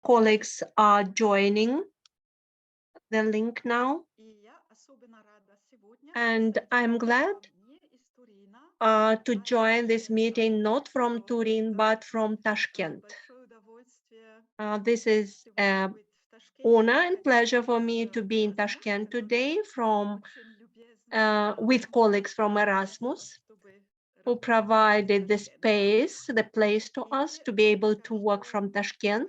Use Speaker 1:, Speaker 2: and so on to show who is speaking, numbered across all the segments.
Speaker 1: colleagues are joining the link now. And I'm glad to join this meeting not from Turin, but from Tashkent. This is an honor and pleasure for me to be in Tashkent today with colleagues from Erasmus, who provided the space, the place to us to be able to work from Tashkent.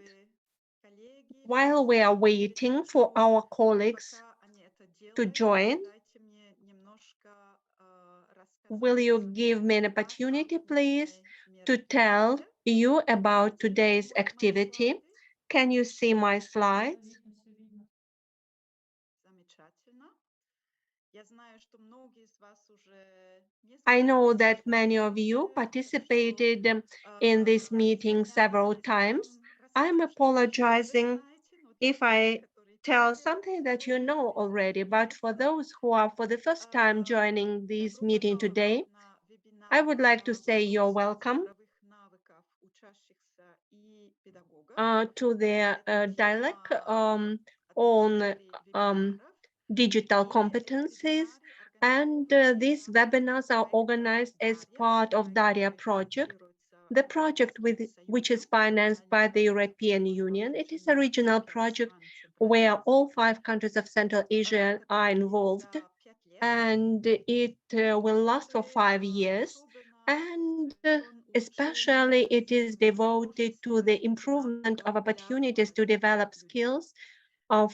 Speaker 1: While we are waiting for our colleagues to join, will you give me an opportunity, please, to tell you about today's activity? Can you see my slides? I know that many of you participated in this meeting several times. I'm apologizing if I tell something that you know already, but for those who are for the first time joining this meeting today, I would like to say you're welcome to the dialogue on digital competencies. And these webinars are organized as part of DARYA project, the project which is financed by the European Union. It is a regional project where all 5 countries of Central Asia are involved, and it will last for 5 years. And especially it is devoted to the improvement of opportunities to develop skills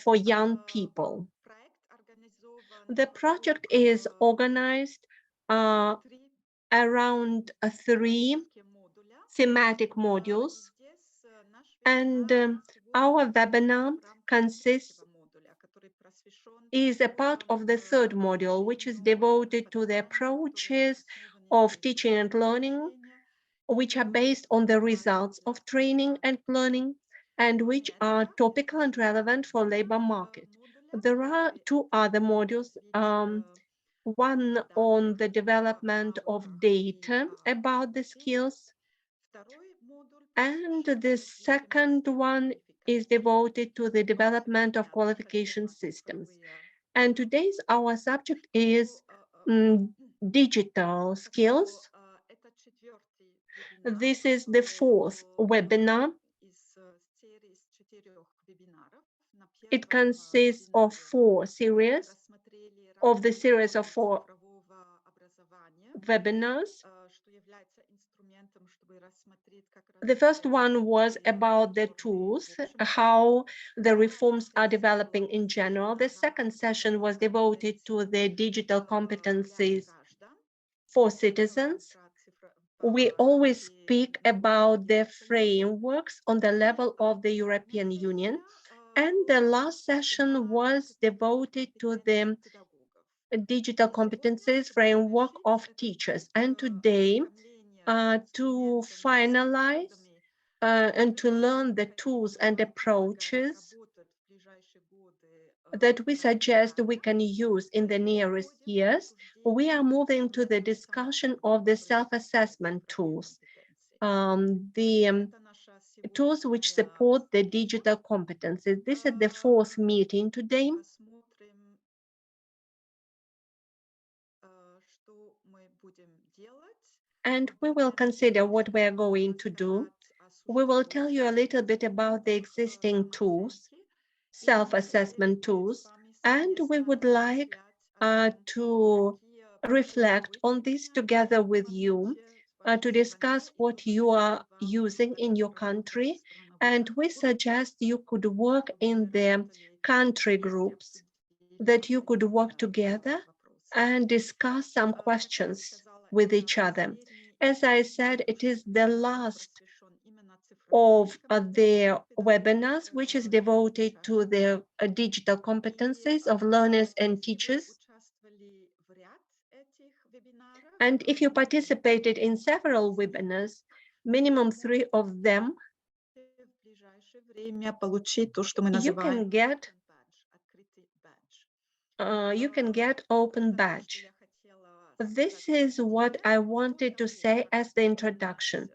Speaker 1: for young people. The project is organized around 3 thematic modules, and our webinar is a part of the 3rd module, which is devoted to the approaches of teaching and learning, which are based on the results of training and learning, and which are topical and relevant for labor market. There are 2 other modules, one on the development of data about the skills, and the second one is devoted to the development of qualification systems. And today's our subject is digital skills. This is the 4th webinar. It consists of 4 series, of the series of 4 webinars. The first one was about the tools, how the reforms are developing in general. The second session was devoted to the digital competencies for citizens. We always speak about the frameworks on the level of the European Union. And the last session was devoted to the digital competencies framework of teachers. And today, to finalize and to learn the tools and approaches that we suggest we can use in the nearest years, we are moving to the discussion of the self-assessment tools, tools which support the digital competencies. This is the 4th meeting today. And we will consider what we are going to do. We will tell you a little bit about the existing tools, self-assessment tools, and we would like to reflect on this together with you, to discuss what you are using in your country. And we suggest you could work in the country groups, that you could work together and discuss some questions with each other. As I said, it is the last of the webinars, which is devoted to the digital competencies of learners and teachers. And if you participated in several webinars, minimum 3 of them, you can get open badge. This is what I wanted to say as the introduction.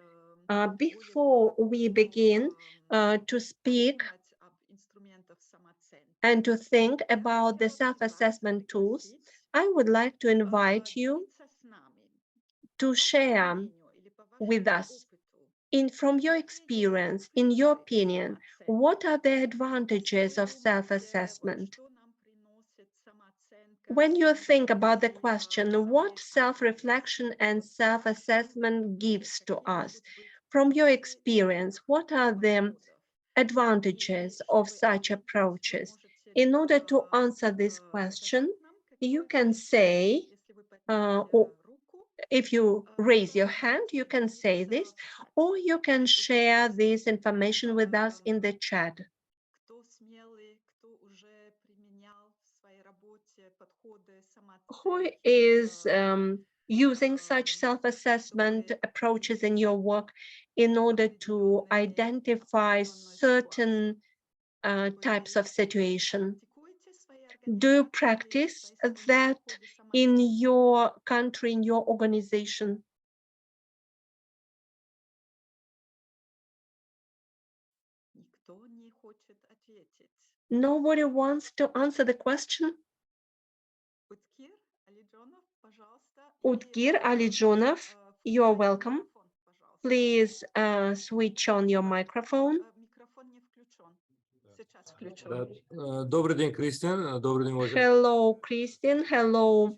Speaker 1: Before we begin to speak and to think about the self-assessment tools, I would like to invite you to share with us, from your experience, in your opinion, what are the advantages of self-assessment? When you think about the question, what self-reflection and self-assessment gives to us? From your experience, what are the advantages of such approaches? In order to answer this question, you can say, or if you raise your hand, you can say this, or you can share this information with us in the chat. Who is using such self-assessment approaches in your work in order to identify certain types of situation? Do you practice that in your country, in your organization? Nobody wants to answer the question? Utgir Alijonov, you are welcome. Please switch on your microphone.
Speaker 2: Да. Добрый день, Кристиан. Добрый день, уважаемые.
Speaker 1: Hello, Christian. Hello,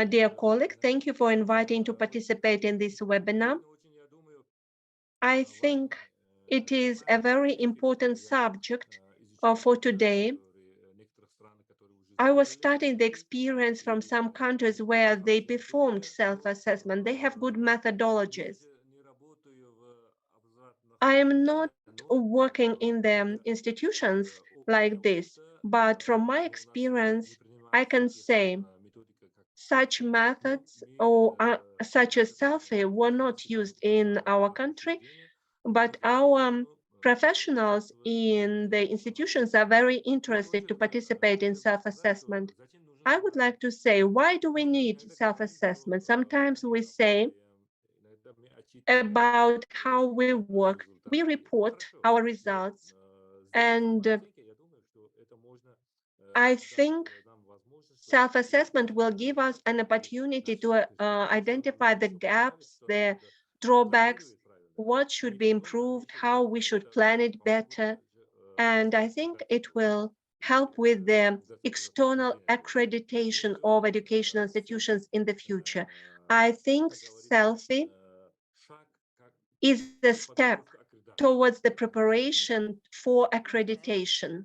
Speaker 1: dear colleague. Thank you for inviting to participate in this webinar. I think it is a very important subject for today. I was studying the experience from some countries where they performed self-assessment. They have good methodologies. I am not working in the institutions like this, but from my experience, I can say such methods or such as SELFIE were not used in our country, but our professionals in the institutions are very interested to participate in self-assessment. I would like to say, why do we need self-assessment? Sometimes we say about how we work, we report our results, and I think self-assessment will give us an opportunity to identify the gaps, the drawbacks, what should be improved, how we should plan it better. And I think it will help with the external accreditation of educational institutions in the future. I think SELFIE is a step towards the preparation for accreditation.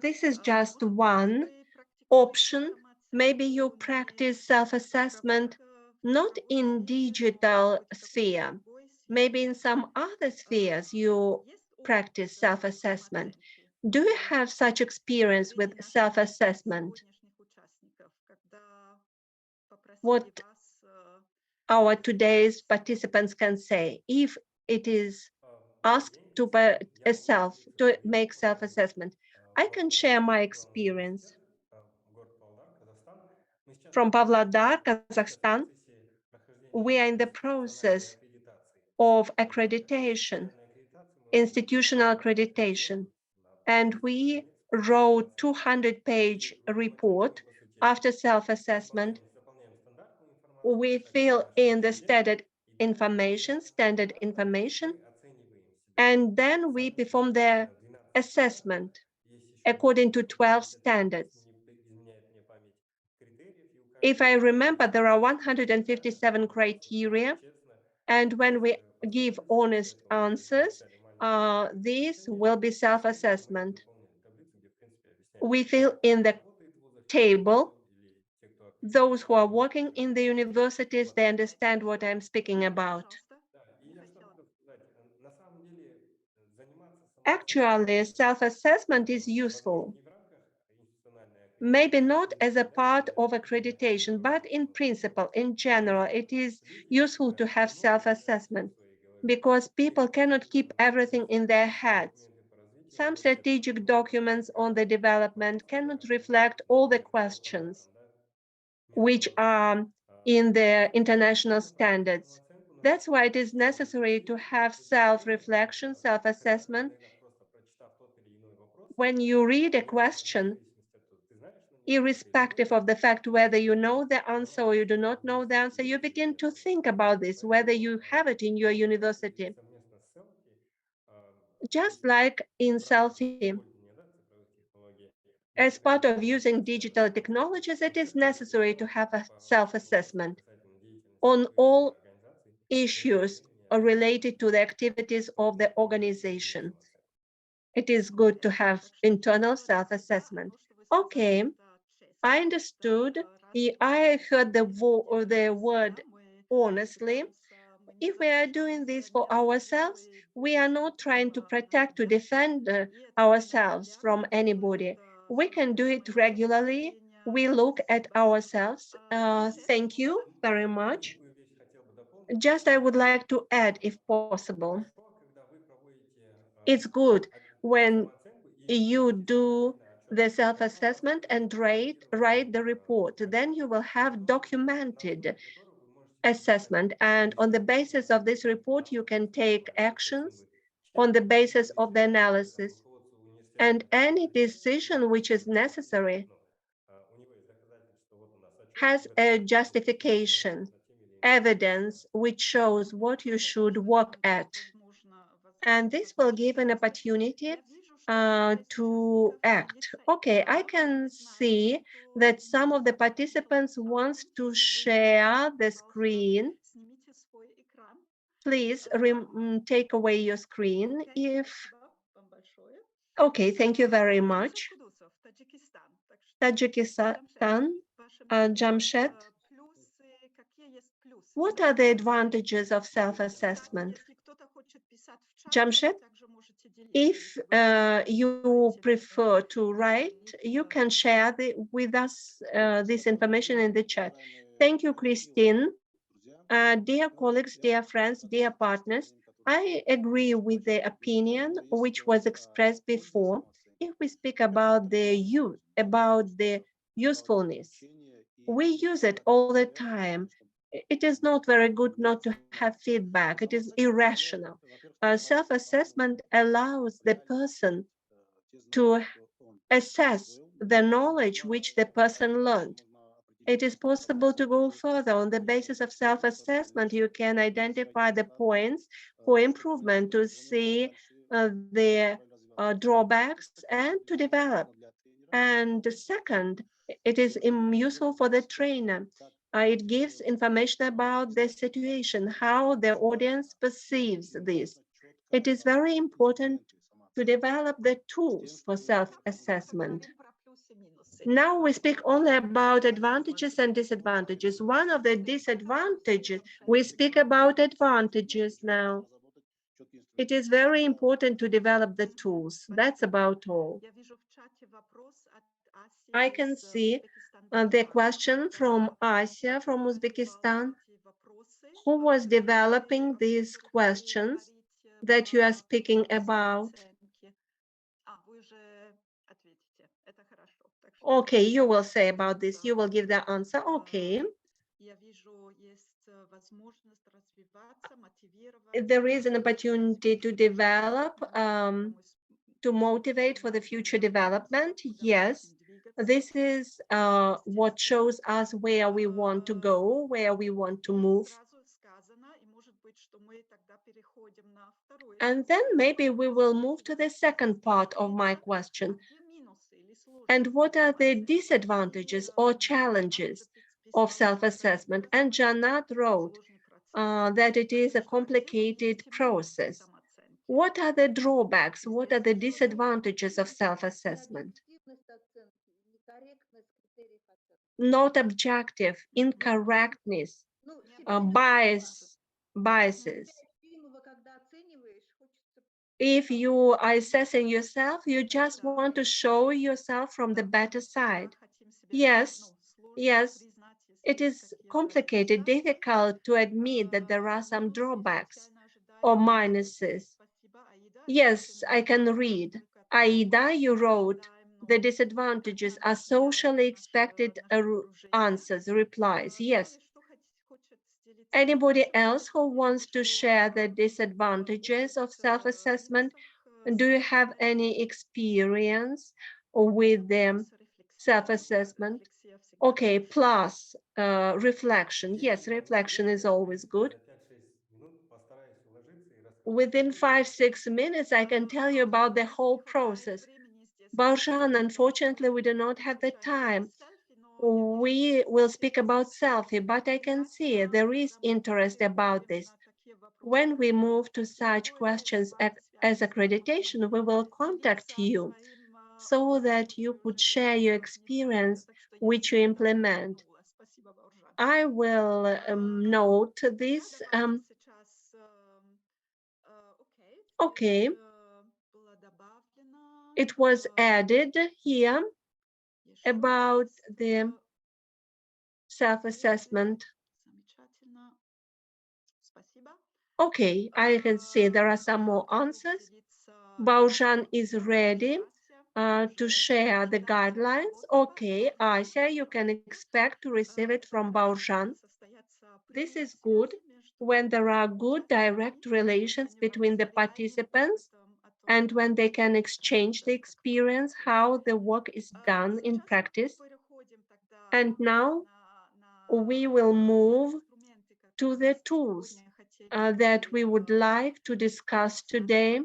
Speaker 1: This is just one option. Maybe you practice self-assessment not in digital sphere. Maybe in some other spheres you practice self-assessment. Do you have such experience with self-assessment? What our today's participants can say if it is asked to make self-assessment. I can share my experience. From Pavlodar, Kazakhstan, we are in the process of accreditation, institutional accreditation, and we wrote 200-page report after self-assessment. We fill in the standard information, and then we perform the assessment according to 12 standards. If I remember, there are 157 criteria, and when we give honest answers, this will be self-assessment. We fill in the table. Those who are working in the universities, they understand what I'm speaking about. Actually, self-assessment is useful. Maybe not as a part of accreditation, but in principle, in general, it is useful to have self-assessment because people cannot keep everything in their heads. Some strategic documents on the development cannot reflect all the questions which are in the international standards. That's why it is necessary to have self-reflection, self-assessment. When you read a question, irrespective of the fact whether you know the answer or you do not know the answer, you begin to think about this, whether you have it in your university. Just like in selfie, as part of using digital technologies, it is necessary to have a self-assessment on all issues related to the activities of the organization. It is good to have internal self-assessment. Okay, I understood. I heard the word honestly. If we are doing this for ourselves, we are not trying to protect, to defend ourselves from anybody. We can do it regularly. We look at ourselves. Thank you very much. Just I would like to add, if possible, it's good when you do the self-assessment and write the report. Then you will have documented assessment. And on the basis of this report, you can take actions on the basis of the analysis. And any decision which is necessary has a justification, evidence which shows what you should work at. And this will give an opportunity to act. Okay, I can see that some of the participants wants to share the screen. Please take away your screen if, okay, thank you very much. Tajikistan, Jamshed, what are the advantages of self-assessment? Jamshed, if you prefer to write, you can share with us this information in the chat. Thank you, Christine. Dear colleagues, dear friends, dear partners, I agree with the opinion which was expressed before. If we speak about the use, about the usefulness, we use it all the time. It is not very good not to have feedback. It is irrational. Self-assessment allows the person to assess the knowledge which the person learned. It is possible to go further. On the basis of self-assessment, you can identify the points for improvement, to see the drawbacks and to develop. And second, it is useful for the trainer. It gives information about the situation, how the audience perceives this. It is very important to develop the tools for self-assessment. Now we speak only about advantages and disadvantages. One of the disadvantages, we speak about advantages now. It is very important to develop the tools. That's about all. I can see the question from Asia from Uzbekistan. Who was developing these questions that you are speaking about? Okay, you will say about this. You will give the answer. Okay. There is an opportunity to develop, to motivate for the future development. Yes, this is what shows us where we want to go, where we want to move. And then maybe we will move to the second part of my question. And what are the disadvantages or challenges of self-assessment? And Janat wrote that it is a complicated process. What are the drawbacks? What are the disadvantages of self-assessment? Not objective, incorrectness, biases. If you are assessing yourself, you just want to show yourself from the better side. Yes, yes, it is complicated, difficult to admit that there are some drawbacks or minuses. Yes, I can read. Aida, you wrote, the disadvantages are socially expected answers, replies. Yes. Anybody else who wants to share the disadvantages of self-assessment? Do you have any experience with the self-assessment? Okay, plus reflection. Yes, reflection is always good. Within 5-6 minutes, I can tell you about the whole process. Baushan, unfortunately, we do not have the time. We will speak about selfie, but I can see there is interest about this. When we move to such questions as accreditation, we will contact you so that you could share your experience which you implement. I will note this. Okay, it was added here about the self-assessment. Okay, I can see there are some more answers. Baushan is ready to share the guidelines. Okay, Asia, you can expect to receive it from Baushan. This is good when there are good direct relations between the participants and when they can exchange the experience, how the work is done in practice. And now we will move to the tools that we would like to discuss today,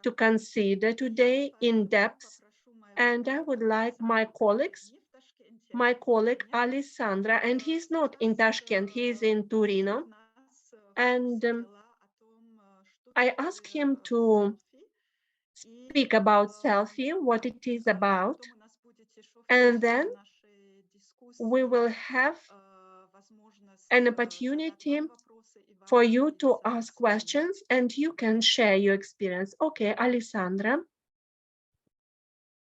Speaker 1: to consider today in depth. And I would like my colleague Alessandra, and he's not in Tashkent, he's in Torino. And I asked him to speak about selfie, what it is about, and then we will have an opportunity for you to ask questions and you can share your experience. Okay, Alessandra.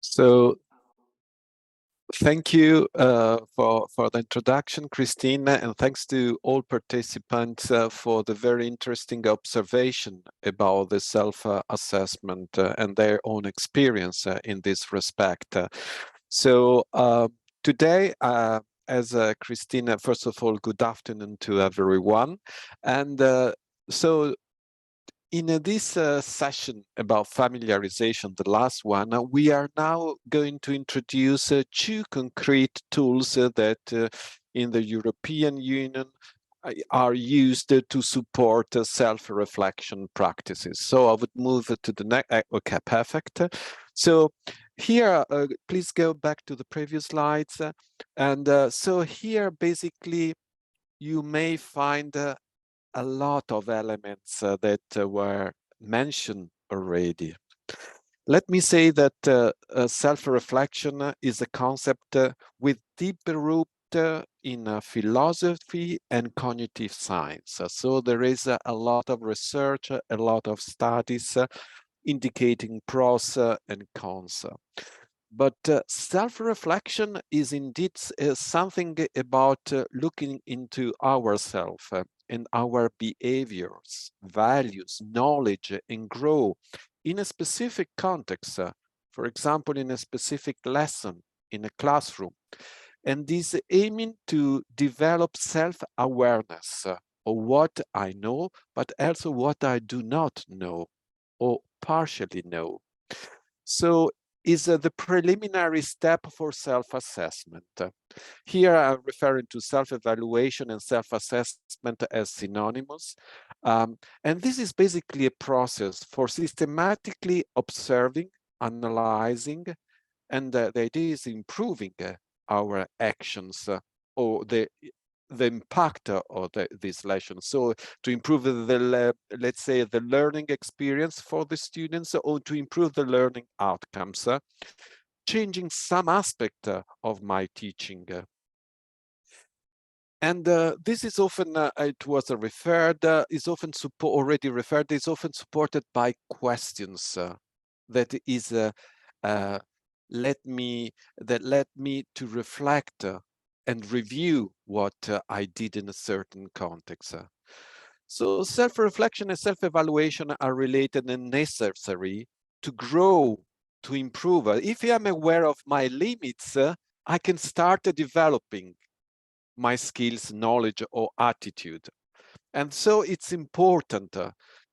Speaker 3: So thank you for the introduction, Christina, and thanks to all participants for the very interesting observation about the self-assessment and their own experience in this respect. So today, as Christina, first of all, good afternoon to everyone. And so in this session about familiarization, the last one, we are now going to introduce two concrete tools that in the European Union are used to support self-reflection practices. So I would move to the next. Okay, perfect. So here, please go back to the previous slides. And so here, basically, you may find a lot of elements that were mentioned already. Let me say that self-reflection is a concept with deep root in philosophy and cognitive science. So there is a lot of research, a lot of studies indicating pros and cons. But self-reflection is indeed something about looking into ourselves and our behaviors, values, knowledge, and grow in a specific context, for example, in a specific lesson in a classroom. And is aiming to develop self-awareness of what I know, but also what I do not know or partially know. So is the preliminary step for self-assessment. Here I'm referring to self-evaluation and self-assessment as synonymous. And this is basically a process for systematically observing, analyzing, and the idea is improving our actions or the impact of this lesson. So to improve the, let's say, the learning experience for the students or to improve the learning outcomes, changing some aspect of my teaching. And this is often, it was referred, is often already referred, is often supported by questions that is let me to reflect and review what I did in a certain context. So self-reflection and self-evaluation are related and necessary to grow, to improve. If I am aware of my limits, I can start developing my skills, knowledge, or attitude. And so it's important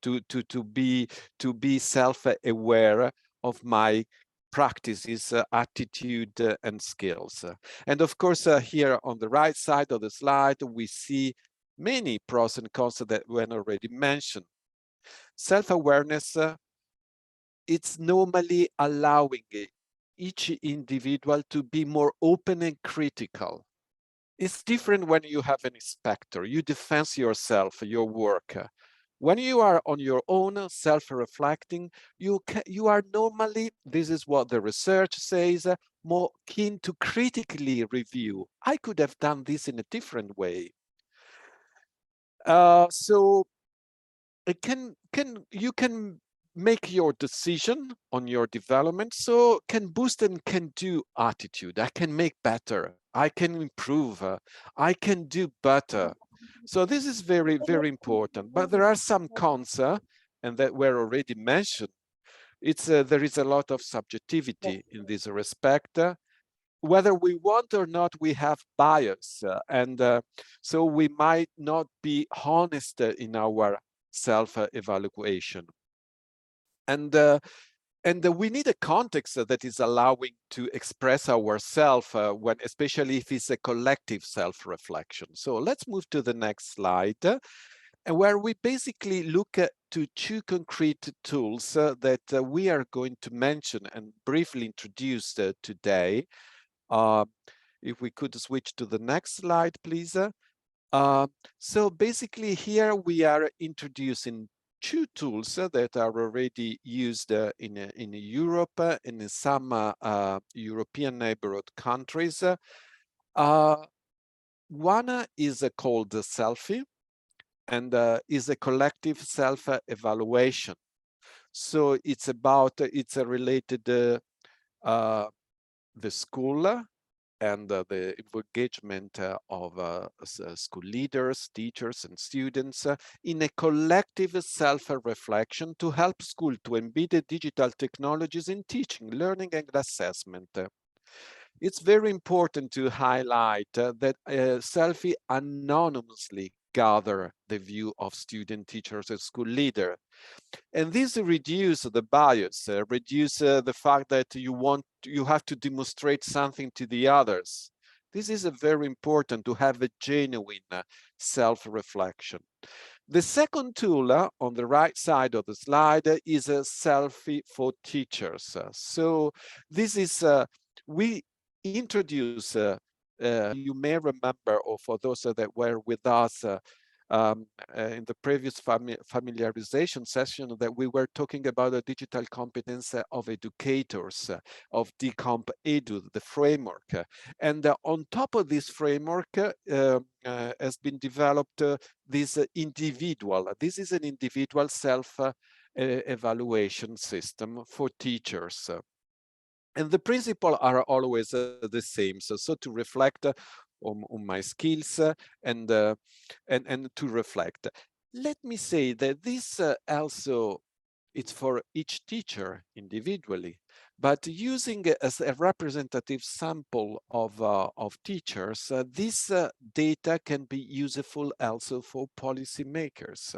Speaker 3: to be self-aware of my practices, attitude, and skills. And of course, here on the right side of the slide, we see many pros and cons that were already mentioned. Self-awareness, it's normally allowing each individual to be more open and critical. It's different when you have an inspector. You defend yourself, your work. When you are on your own, self-reflecting, you are normally, this is what the research says, more keen to critically review. I could have done this in a different way. So you can make your decision on your development, so can boost and can do attitude. I can make better, I can improve, I can do better. So this is very, very important. But there are some cons, and that were already mentioned. There is a lot of subjectivity in this respect. Whether we want or not, we have bias, and so we might not be honest in our self-evaluation. And we need a context that is allowing to express ourselves, when, especially if it's a collective self-reflection. So let's move to the next slide, and where we basically look at to two concrete tools that we are going to mention and briefly introduce today. If we could switch to the next slide, please. So basically here we are introducing two tools that are already used in Europe, in some European neighborhood countries. One is called SELFIE, and is a collective self-evaluation. So it's related the school and the engagement of school leaders, teachers, and students in a collective self-reflection to help school to embed digital technologies in teaching, learning, and assessment. It's very important to highlight that SELFIE anonymously gather the view of student, teachers, and school leaders. And this reduces the bias, reduce the fact that you have to demonstrate something to the others. This is very important to have a genuine self-reflection. The second tool on the right side of the slide is a SELFIE for teachers. So this is, we introduce, you may remember, or for those that were with us in the previous familiarization session, that we were talking about the digital competence of educators, of DCOMP Edu, the framework. And on top of this framework has been developed this is an individual self-evaluation system for teachers. And the principles are always the same. So to reflect on my skills and to reflect. Let me say that this also it's for each teacher individually, but using as a representative sample of teachers, this data can be useful also for policymakers.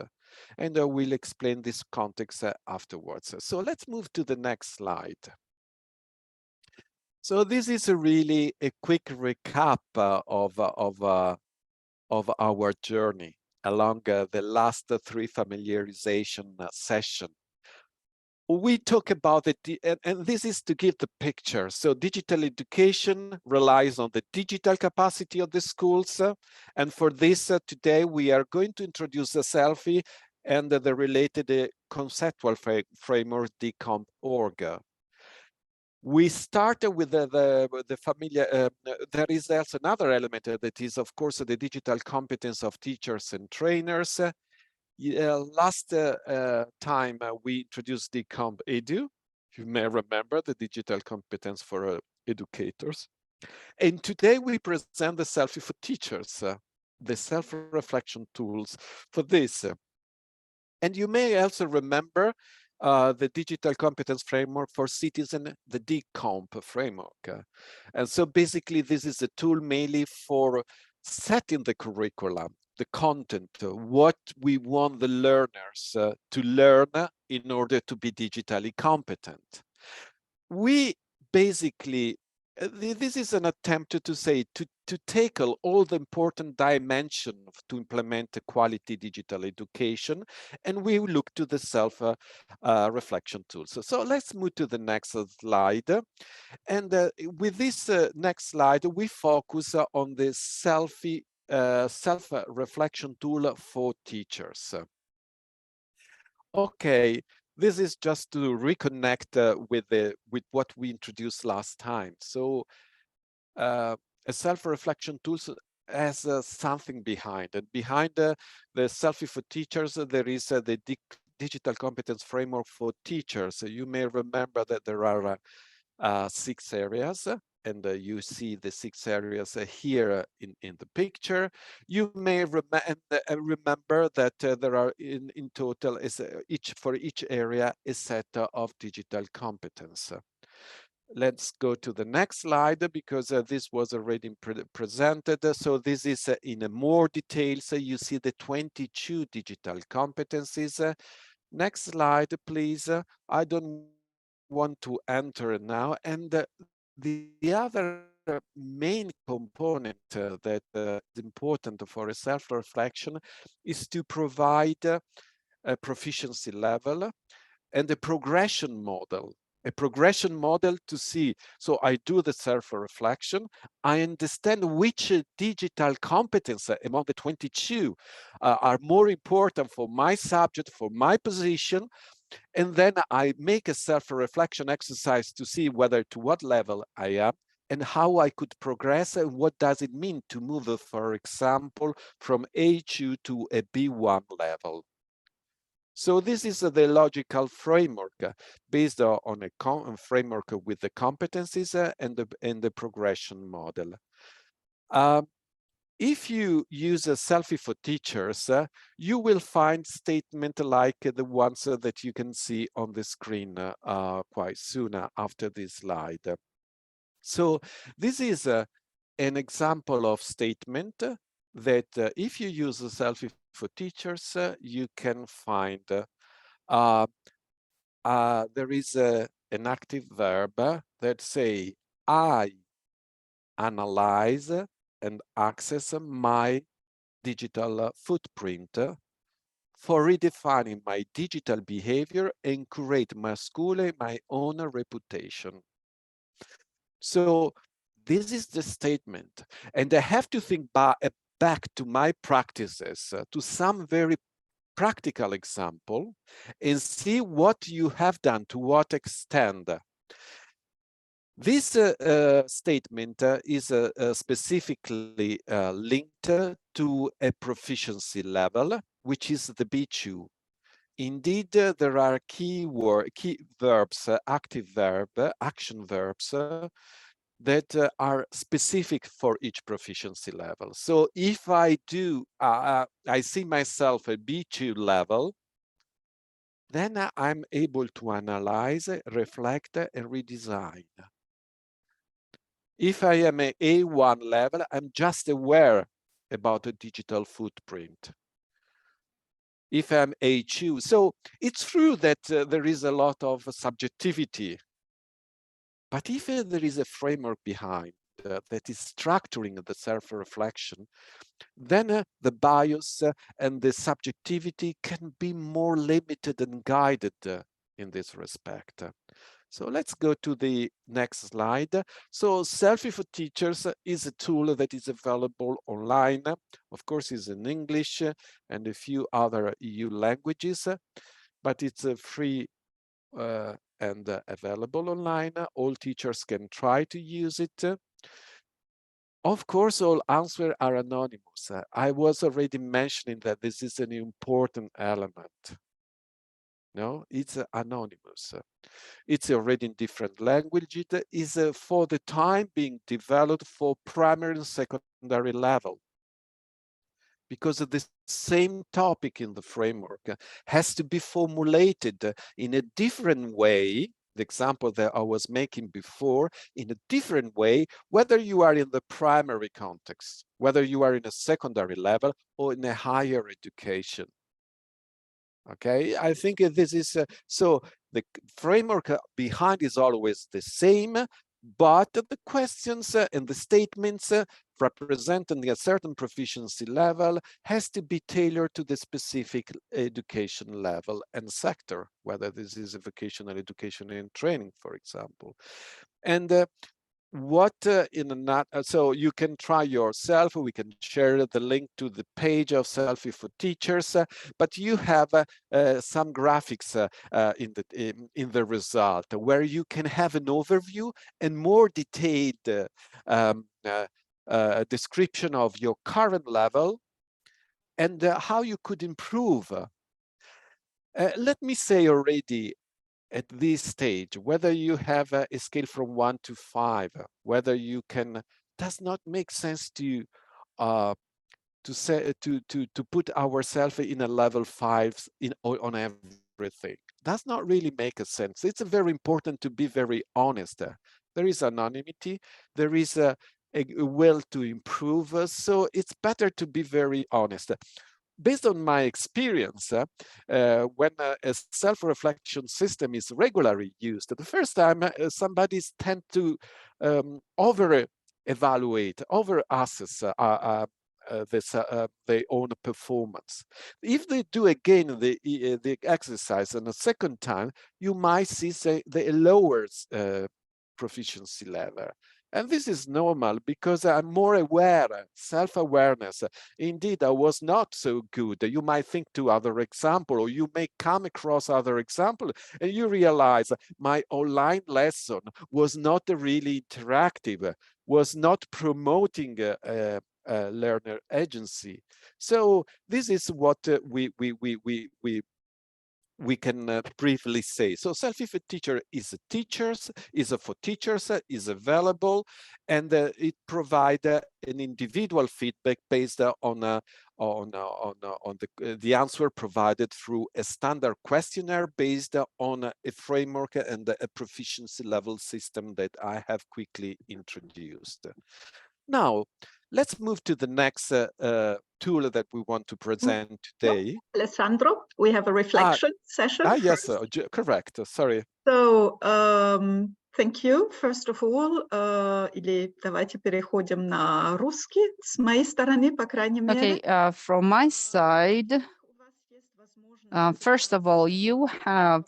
Speaker 3: And I will explain this context afterwards. So let's move to the next slide. So this is really a quick recap of our journey along the last three familiarization sessions. We talk about it, and this is to give the picture. So digital education relies on the digital capacity of the schools. And for this, today, we are going to introduce the SELFIE and the related conceptual framework, DCOMP.org. We started with the familiar, there is also another element that is, of course, the digital competence of teachers and trainers. Last time we introduced DCOMP Edu. You may remember the digital competence for educators. And today we present the SELFIE for teachers, the self-reflection tools for this. And you may also remember the digital competence framework for citizen, the DCOMP framework. And so basically this is a tool mainly for setting the curriculum, the content, what we want the learners to learn in order to be digitally competent. We basically, this is an attempt to say, to tackle all the important dimensions to implement a quality digital education, and we look to the self-reflection tools. So let's move to the next slide. And with this next slide, we focus on the self-reflection tool for teachers. Okay, this is just to reconnect with what we introduced last time. So a self-reflection tool has something behind it. Behind the Selfie for Teachers, there is the digital competence framework for teachers. You may remember that there are 6 areas, and you see the 6 areas here in the picture. You may remember that there are in total for each area a set of digital competence. Let's go to the next slide, because this was already presented. So this is in more detail. So you see the 22 digital competencies. Next slide, please. I don't want to enter now. And the other main component that is important for a self-reflection is to provide a proficiency level and a progression model. A progression model to see, so I do the self-reflection, I understand which digital competence among the 22 are more important for my subject, for my position, and then I make a self-reflection exercise to see whether to what level I am and how I could progress, and what does it mean to move, for example, from A2 to a B1 level. So this is the logical framework based on a framework with the competencies and the progression model. If you use a Selfie for Teachers, you will find statements like the ones that you can see on the screen quite soon after this slide. So this is an example of statement that if you use a Selfie for Teachers, you can find there is an active verb that say, I analyze and access my digital footprint for redefining my digital behavior and create my school and my own reputation. So this is the statement. And I have to think back to my practices, to some very practical example, and see what you have done, to what extent. This statement is specifically linked to a proficiency level, which is the B2. Indeed, there are key verbs, active verb, action verbs that are specific for each proficiency level. So if I see myself at B2 level, then I'm able to analyze, reflect, and redesign. If I am at A1 level, I'm just aware about the digital footprint. If I'm A2, so it's true that there is a lot of subjectivity, but if there is a framework behind that is structuring the self-reflection, then the bias and the subjectivity can be more limited and guided in this respect. So let's go to the next slide. So Selfie for Teachers is a tool that is available online. Of course, it's in English and a few other EU languages, but it's free and available online. All teachers can try to use it. Of course, all answers are anonymous. I was already mentioning that this is an important element. No, it's anonymous. It's already in different languages. It is for the time being developed for primary and secondary level, because the same topic in the framework has to be formulated in a different way the example that I was making before, in a different way, whether you are in the primary context, whether you are in a secondary level or in a higher education. Okay, I think this is, so the framework behind is always the same, but the questions and the statements representing a certain proficiency level has to be tailored to the specific education level and sector, whether this is a vocational education and training, for example. And what so you can try yourself. We can share the link to the page of Selfie for Teachers, but you have some graphics in the result where you can have an overview and more detailed description of your current level and how you could improve. Let me say already at this stage, whether you have a scale from 1 to 5, whether you can, does not make sense to say to put ourselves in a level 5 on everything. Does not really make a sense. It's very important to be very honest. There is anonymity, there is a will to improve, so it's better to be very honest. Based on my experience, when a self-reflection system is regularly used, the first time somebody tend to over-evaluate, over-assess their own performance. If they do again the exercise and a second time, you might see, say, the lower proficiency level. And this is normal because I'm more aware, self-awareness. Indeed, I was not so good. You might think to other example, or you may come across other example, and you realize my online lesson was not really interactive, was not promoting learner agency. So this is what we can briefly say. So Selfie for Teacher is for teachers, is available, and it provides an individual feedback based on the answer provided through a standard questionnaire based on a framework and a proficiency level system that I have quickly introduced. Now, let's move to the next tool that we want to present today.
Speaker 4: Alessandro, we have a reflection session.
Speaker 3: Yes, correct. Sorry.
Speaker 4: So, thank you. First of all, или давайте переходим на русский. С моей стороны, по крайней мере.
Speaker 5: Okay, from my side, first of all, you have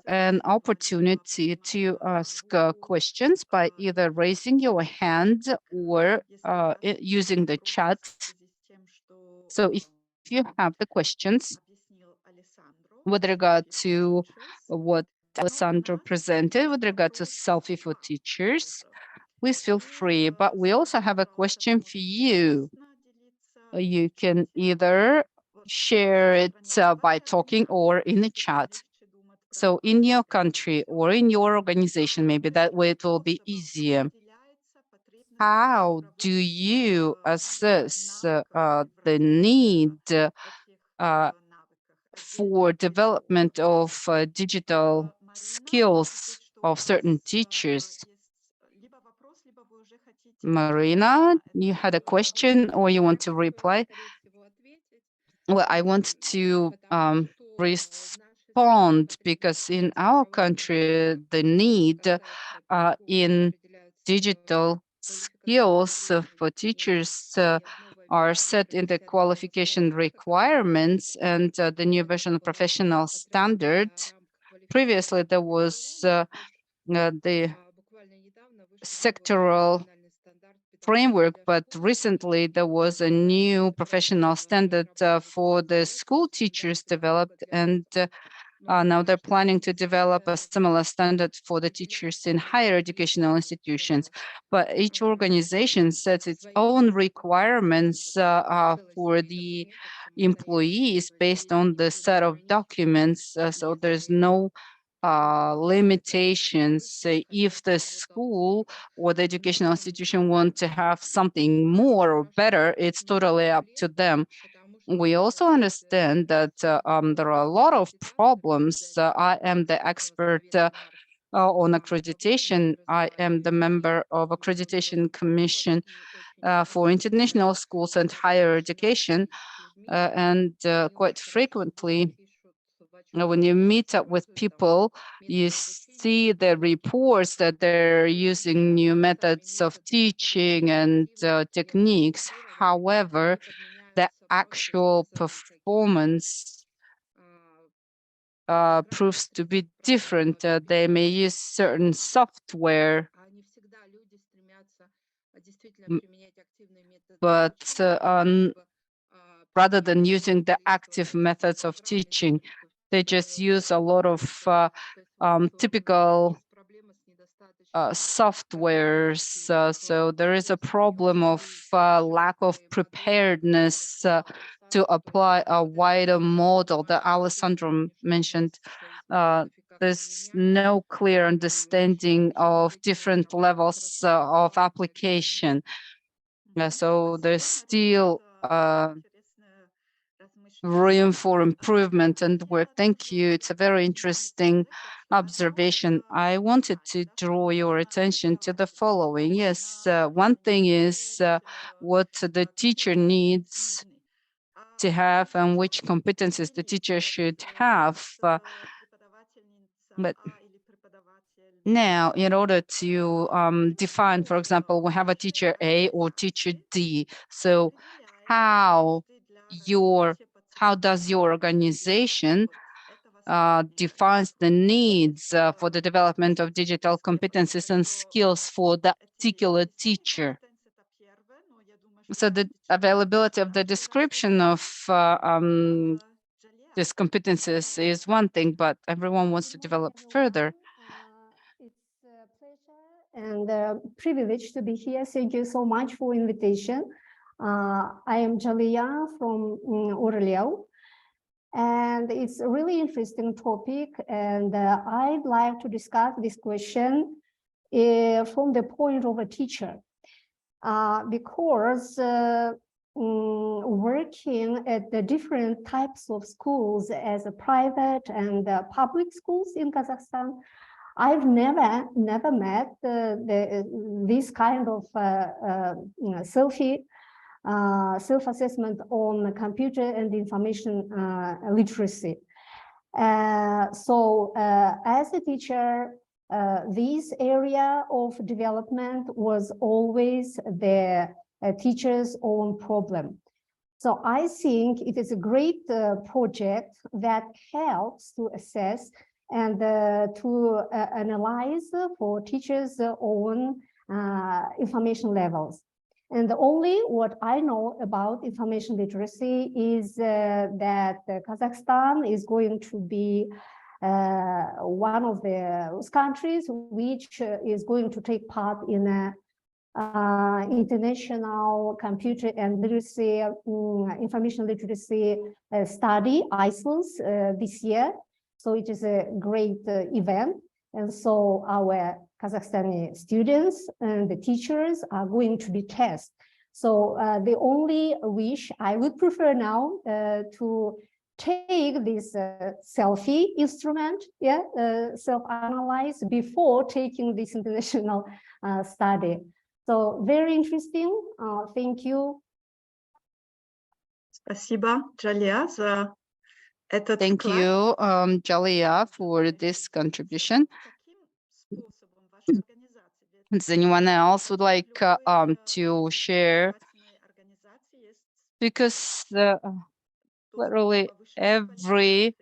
Speaker 5: an opportunity to ask questions by either raising your hand or using the chat. So if you have the questions with regard to what Alessandro presented, with regard to Selfie for Teachers, please feel free. But we also have a question for you. You can either share it by talking or in the chat. So in your country or in your organization, maybe that way it will be easier. How do you assess the need for development of digital skills of certain teachers? Marina, you had a question or you want to reply? Well, I want to respond because in our country, the need in digital skills for teachers are set in the qualification requirements and the new version of professional standard. Previously, there was the sectoral framework, but recently there was a new professional standard for the school teachers developed, and now they're planning to develop a similar standard for the teachers in higher educational institutions. But each organization sets its own requirements for the employees based on the set of documents, so there's no limitations. If the school or the educational institution want to have something more or better, it's totally up to them. We also understand that there are a lot of problems. I am the expert on accreditation. I am the member of Accreditation Commission for International Schools and Higher Education, and quite frequently, when you meet up with people, you see the reports that they're using new methods of teaching and techniques. However, the actual performance proves to be different. They may use certain software, but rather than using the active methods of teaching, they just use a lot of typical softwares. So there is a problem of lack of preparedness to apply a wider model that Alessandro mentioned. There's no clear understanding of different levels of application. So there's still room for improvement and work. Thank you. It's a very interesting observation. I wanted to draw your attention to the following. Yes, one thing is what the teacher needs to have and which competencies the teacher should have. But now, in order to define, for example, we have a teacher A or teacher D. So how does your organization defines the needs for the development of digital competencies and skills for that particular teacher? So the availability of the description of these competencies is one thing, but everyone wants to develop further.
Speaker 6: It's a pleasure and a privilege to be here. Thank you so much for invitation. I am Daryya from Orleo, and it's a really interesting topic. And I'd like to discuss this question from the point of a teacher, because working at the different types of schools as a private and public schools in Kazakhstan, I've never met this kind of self-assessment on computer and information literacy. So as a teacher, this area of development was always the teacher's own problem. So I think it is a great project that helps to assess and to analyze for teachers' own information levels. And only what I know about information literacy is that Kazakhstan is going to be one of those countries which is going to take part in a international computer and literacy, information literacy study, ISILS, this year. So it is a great event. And so our Kazakhstani students and the teachers are going to be tested. So the only wish I would prefer now to take this selfie instrument, self-analyze before taking this international study. So very interesting. Thank you.
Speaker 4: Спасибо, Daryya, за этот
Speaker 5: Thank
Speaker 4: вклад.
Speaker 5: you, Daryya, for this contribution. Does anyone else would like to share? Because literally every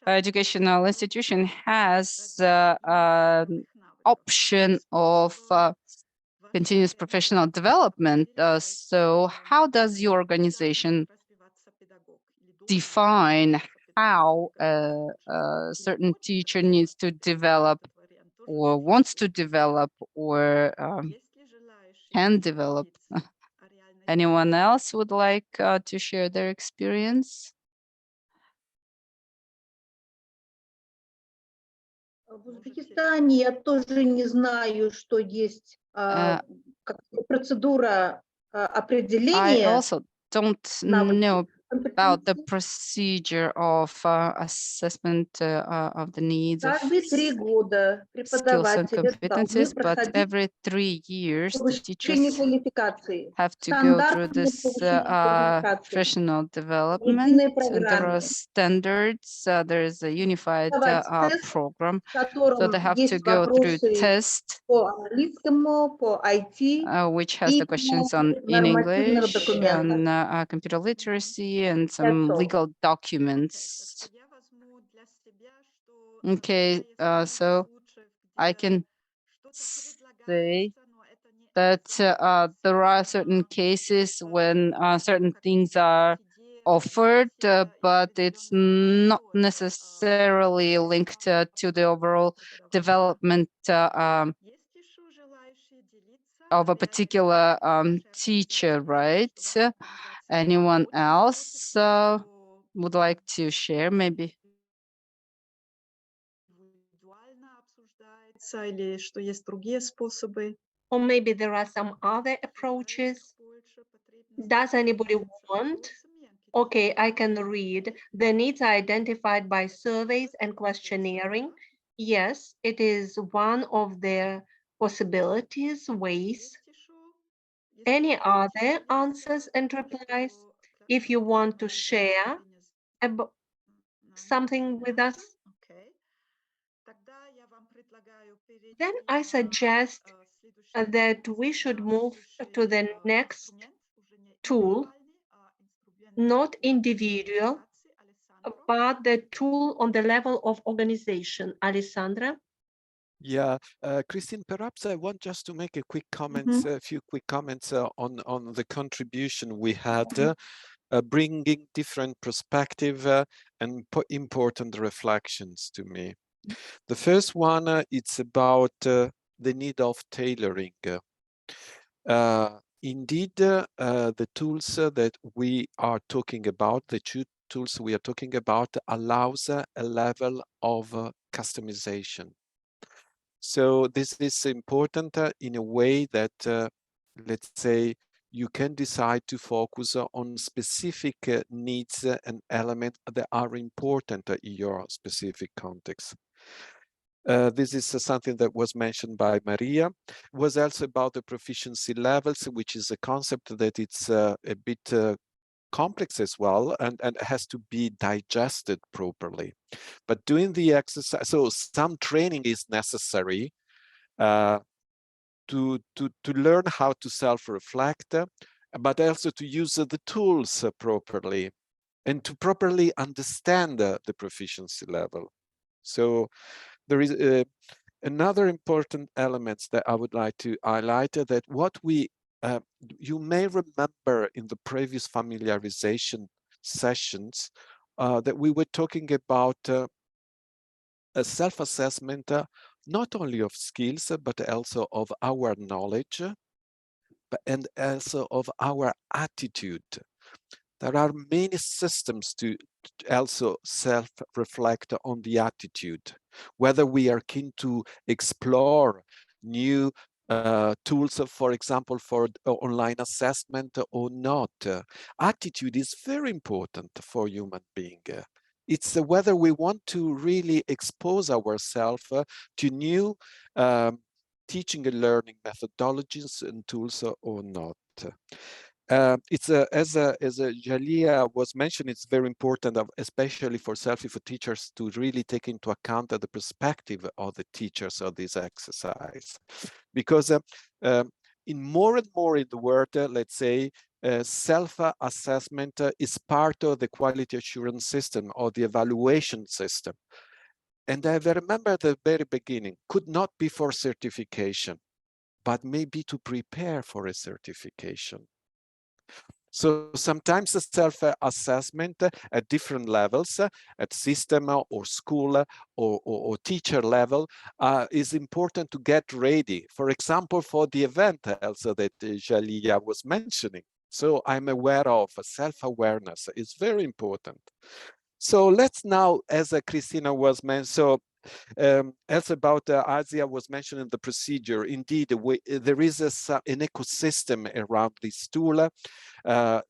Speaker 5: educational institution has an option of continuous professional development. So how does your organization define how a certain teacher needs to develop or wants to develop or can develop? Anyone else would like to share their experience?
Speaker 7: В Узбекистане я тоже не знаю, что есть процедура
Speaker 5: I
Speaker 7: определения.
Speaker 5: also don't know about the procedure of assessment of the needs of
Speaker 7: Каждые 3 года
Speaker 5: skills and
Speaker 7: преподаватели должны
Speaker 5: competencies, but
Speaker 7: проходить
Speaker 5: every 3 years the
Speaker 7: повышение
Speaker 5: teachers
Speaker 7: квалификации,
Speaker 5: have to go through
Speaker 7: стандартное
Speaker 5: this
Speaker 7: повышение квалификации,
Speaker 5: professional development,
Speaker 7: единой
Speaker 5: and there are
Speaker 7: программе.
Speaker 5: standards. There is a unified
Speaker 7: Давать тест,
Speaker 5: program,
Speaker 7: в
Speaker 5: so
Speaker 7: котором
Speaker 5: they have to
Speaker 7: есть
Speaker 5: go through
Speaker 7: вопросы
Speaker 5: test,
Speaker 7: по английскому, по IT
Speaker 5: which has
Speaker 7: и
Speaker 5: the questions
Speaker 7: по
Speaker 5: on in
Speaker 7: нормативных
Speaker 5: English
Speaker 7: документах.
Speaker 5: and computer literacy and
Speaker 7: That's
Speaker 5: some
Speaker 7: all.
Speaker 5: legal documents. Okay, so I can say that there are certain cases when certain things are offered, but it's not necessarily linked to the overall development of a particular teacher, right? Anyone else would like to share, maybe?
Speaker 4: Или что есть другие способы.
Speaker 1: Or maybe there are some other approaches. Does anybody want? Okay, I can read. The needs are identified by surveys and questionnaring. Yes, it is one of the possibilities, ways. Any other answers and replies? If you want to share about something with us, then I suggest that we should move to the next tool, not individual, but the tool on the level of organization. Alessandra?
Speaker 3: Yeah, Christine, perhaps I want just to make a quick comments, a few quick comments on the contribution we had, bringing different perspective and important reflections to me. The first one, it's about the need of tailoring. Indeed, the tools that we are talking about, the two tools we are talking about, allows a level of customization. So this is important in a way that, let's say, you can decide to focus on specific needs and elements that are important in your specific context. This is something that was mentioned by Maria. It was also about the proficiency levels, which is a concept that it's a bit complex as well and has to be digested properly. But doing the exercise, so some training is necessary to learn how to self-reflect, but also to use the tools properly and to properly understand the proficiency level. So there is another important element that I would like to highlight, that what we you may remember in the previous familiarization sessions that we were talking about a self-assessment not only of skills but also of our knowledge and also of our attitude. There are many systems to also self-reflect on the attitude, whether we are keen to explore new tools, for example, for online assessment or not. Attitude is very important for human being. It's whether we want to really expose ourselves to new teaching and learning methodologies and tools or not. It's as Jalia was mentioned, it's very important, especially for SELFIE for teachers, to really take into account the perspective of the teachers of this exercise, because in more and more in the world, let's say, self-assessment is part of the quality assurance system or the evaluation system. And I remember at the very beginning, could not be for certification, but maybe to prepare for a certification. So sometimes the self-assessment at different levels, at system or school or teacher level, is important to get ready. For example, for the event also that Jalia was mentioning. So I'm aware of self-awareness. It's very important. So let's now, as Christina was mentioned, so As about Asia was mentioned in the procedure, indeed, there is an ecosystem around this tool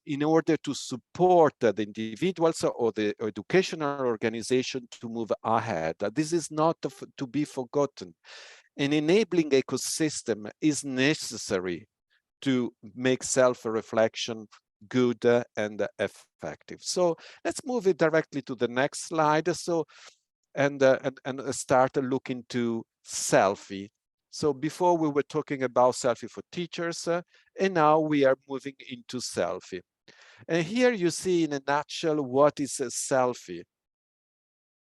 Speaker 3: in order to support the individuals or the educational organization to move ahead. This is not to be forgotten. An enabling ecosystem is necessary to make self-reflection good and effective. So let's move it directly to the next slide. So and start looking to SELFIE. So before we were talking about SELFIE for teachers, and now we are moving into SELFIE. And here you see in a nutshell what is a SELFIE.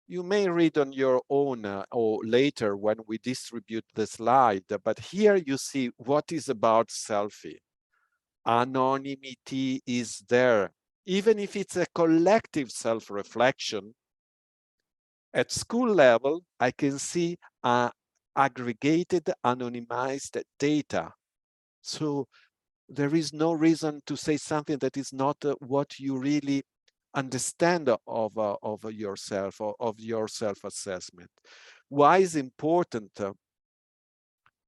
Speaker 3: You may read on your own or later when we distribute the slide, but here you see what is about SELFIE. Anonymity is there. Even if it's a collective self-reflection, at school level, I can see aggregated, anonymized data. So there is no reason to say something that is not what you really understand of yourself or of your self-assessment. Why is important?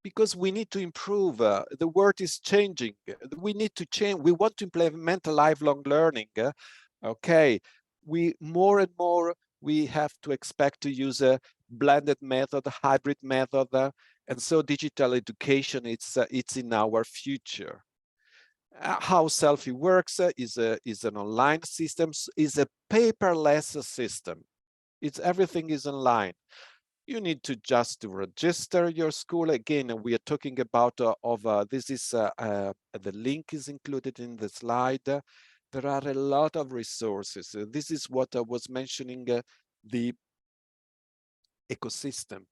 Speaker 3: Because we need to improve. The world is changing. We need to change. We want to implement lifelong learning. Okay, we more and more we have to expect to use a blended method, hybrid method, and so digital education it's in our future. How SELFIE works is an online system, is a paperless system. Everything is online. You need to just register your school. Again, we are talking about this is the link is included in the slide. There are a lot of resources. This is what I was mentioning, the ecosystem,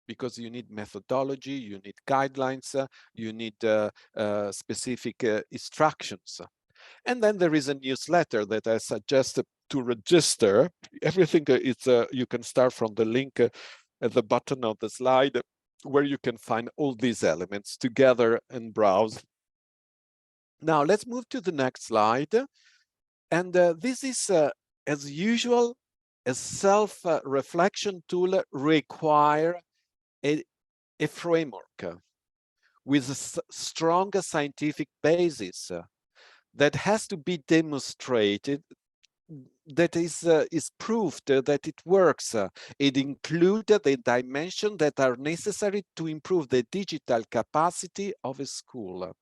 Speaker 3: because you need methodology, you need guidelines, you need specific instructions. And then there is a newsletter that I suggest to register. Everything is, you can start from the link at the bottom of the slide, where you can find all these elements together and browse. Now let's move to the next slide. And this is, as usual, a self-reflection tool require a framework with a strong scientific basis that has to be demonstrated, that is proved that it works. It includes the dimensions that are necessary to improve the digital capacity of a school.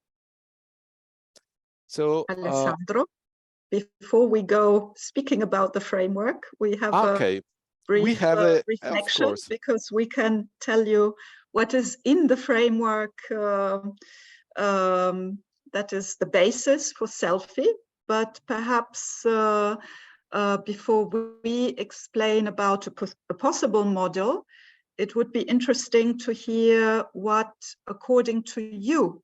Speaker 3: So,
Speaker 4: Alessandro, before we go speaking about the framework, we have a brief reflection, because we can tell you what is in the framework. That is the basis for SELFIE, but perhaps before we explain about a possible model, it would be interesting to hear what, according to you,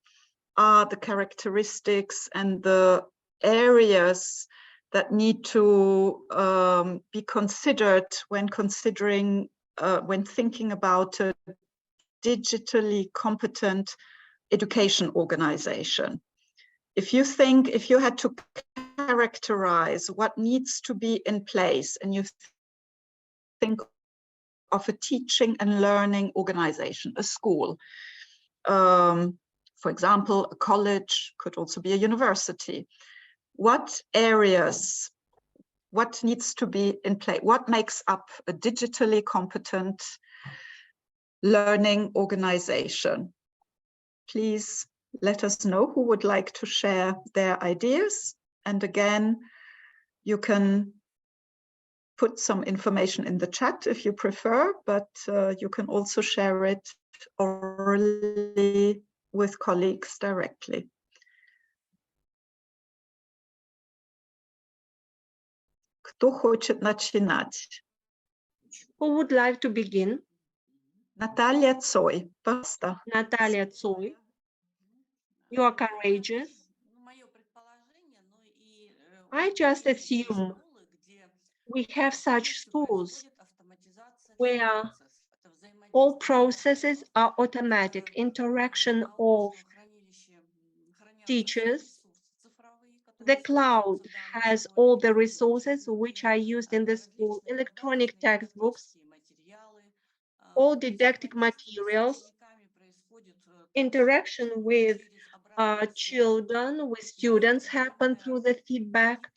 Speaker 4: are the characteristics and the areas that need to be considered when thinking about a digitally competent education organization. If you had to characterize what needs to be in place, and you think of a teaching and learning organization, a school, for example, a college, could also be a university, what areas, what needs to be in place, what makes up a digitally competent learning organization? Please let us know who would like to share their ideas. And again, you can put some information in the chat if you prefer, but you can also share it orally with colleagues directly. Кто хочет начинать?
Speaker 1: Who would like to begin?
Speaker 4: Natalia Tsoi, basta.
Speaker 1: Natalia Tsoi. You are courageous. I just assume we have such schools where all processes are automatic. Interaction of teachers. The cloud has all the resources which are used in the school, electronic textbooks, all didactic materials, interaction with children, with students happen through the feedback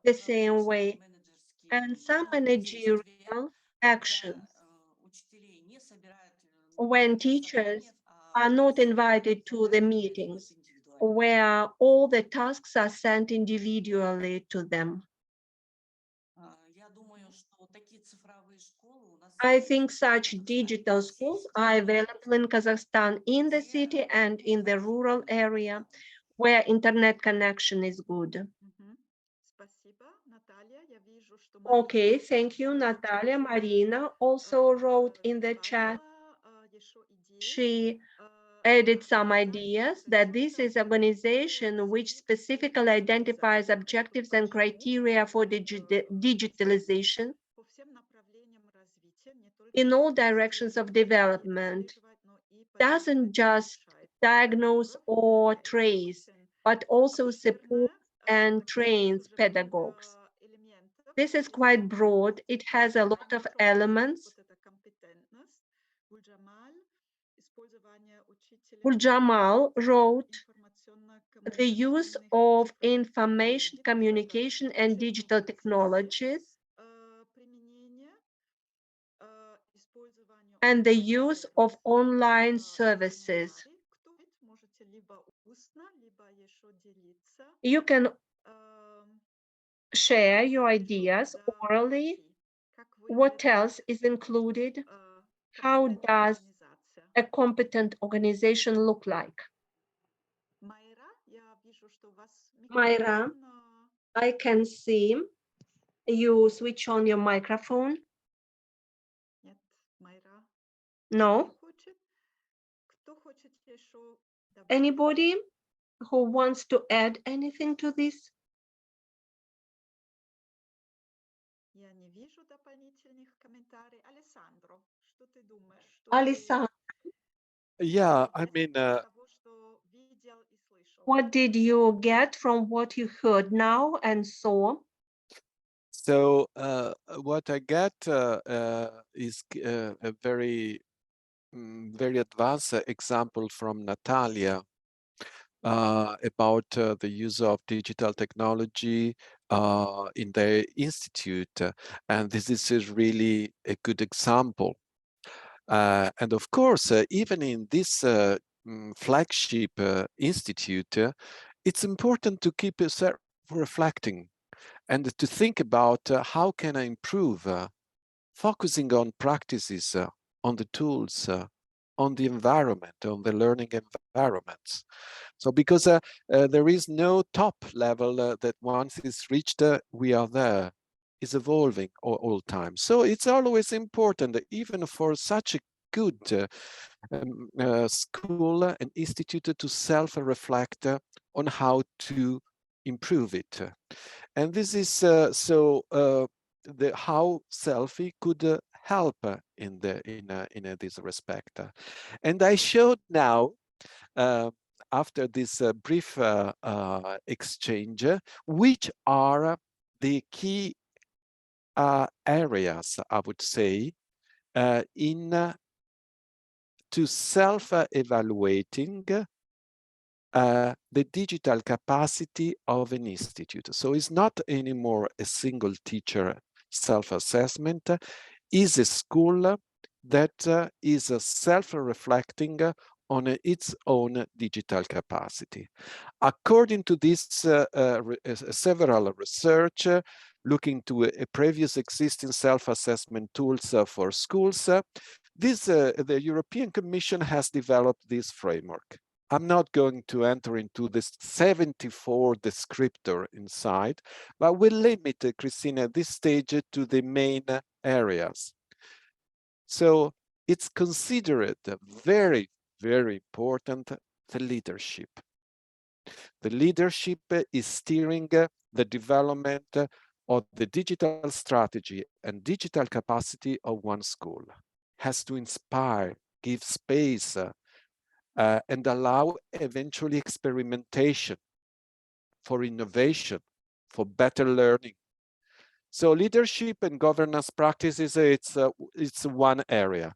Speaker 1: the same way, and some managerial actions when teachers are not invited to the meetings where all the tasks are sent individually to them. I think such digital schools are available in Kazakhstan, in the city and in the rural area where internet connection is good. Okay, thank you, Natalia. Marina also wrote in the chat. She added some ideas that this is organization which specifically identifies objectives and criteria for digitalization in all directions of development, doesn't just diagnose or trace, but also support and trains pedagogues. This is quite broad. It has a lot of elements. Uljamal wrote, the use of information, communication, and digital technologies, and the use of online services. You can share your ideas orally. What else is included? How does a competent organization look like? Mayra, I can see you switch on your microphone. No? Anybody who wants to add anything to this? Alessandro,
Speaker 3: Yeah, I mean,
Speaker 1: what did you get from what you heard now and saw?
Speaker 3: so what I get is a very, very advanced example from Natalia about the use of digital technology in the institute. And this is really a good example. And of course, even in this flagship institute, it's important to keep self-reflecting and to think about how can I improve, focusing on practices, on the tools, on the environment, on the learning environments. So because there is no top level that once it's reached, we are there. It's evolving all time. So it's always important, even for such a good school and institute, to self-reflect on how to improve it. And this is how SELFIE could help in this respect. And I showed now, after this brief exchange, which are the key areas, I would say, to self-evaluating the digital capacity of an institute. So it's not anymore a single teacher self-assessment, it's a school that is self-reflecting on its own digital capacity. According to this several research, looking to a previous existing self-assessment tools for schools, the European Commission has developed this framework. I'm not going to enter into this 74 descriptor inside, but we'll limit, Christina, at this stage to the main areas. So it's considered very, very important, the leadership. The leadership is steering the development of the digital strategy and digital capacity of one school. Has to inspire, give space, and allow eventually experimentation for innovation, for better learning. So leadership and governance practices, it's one area.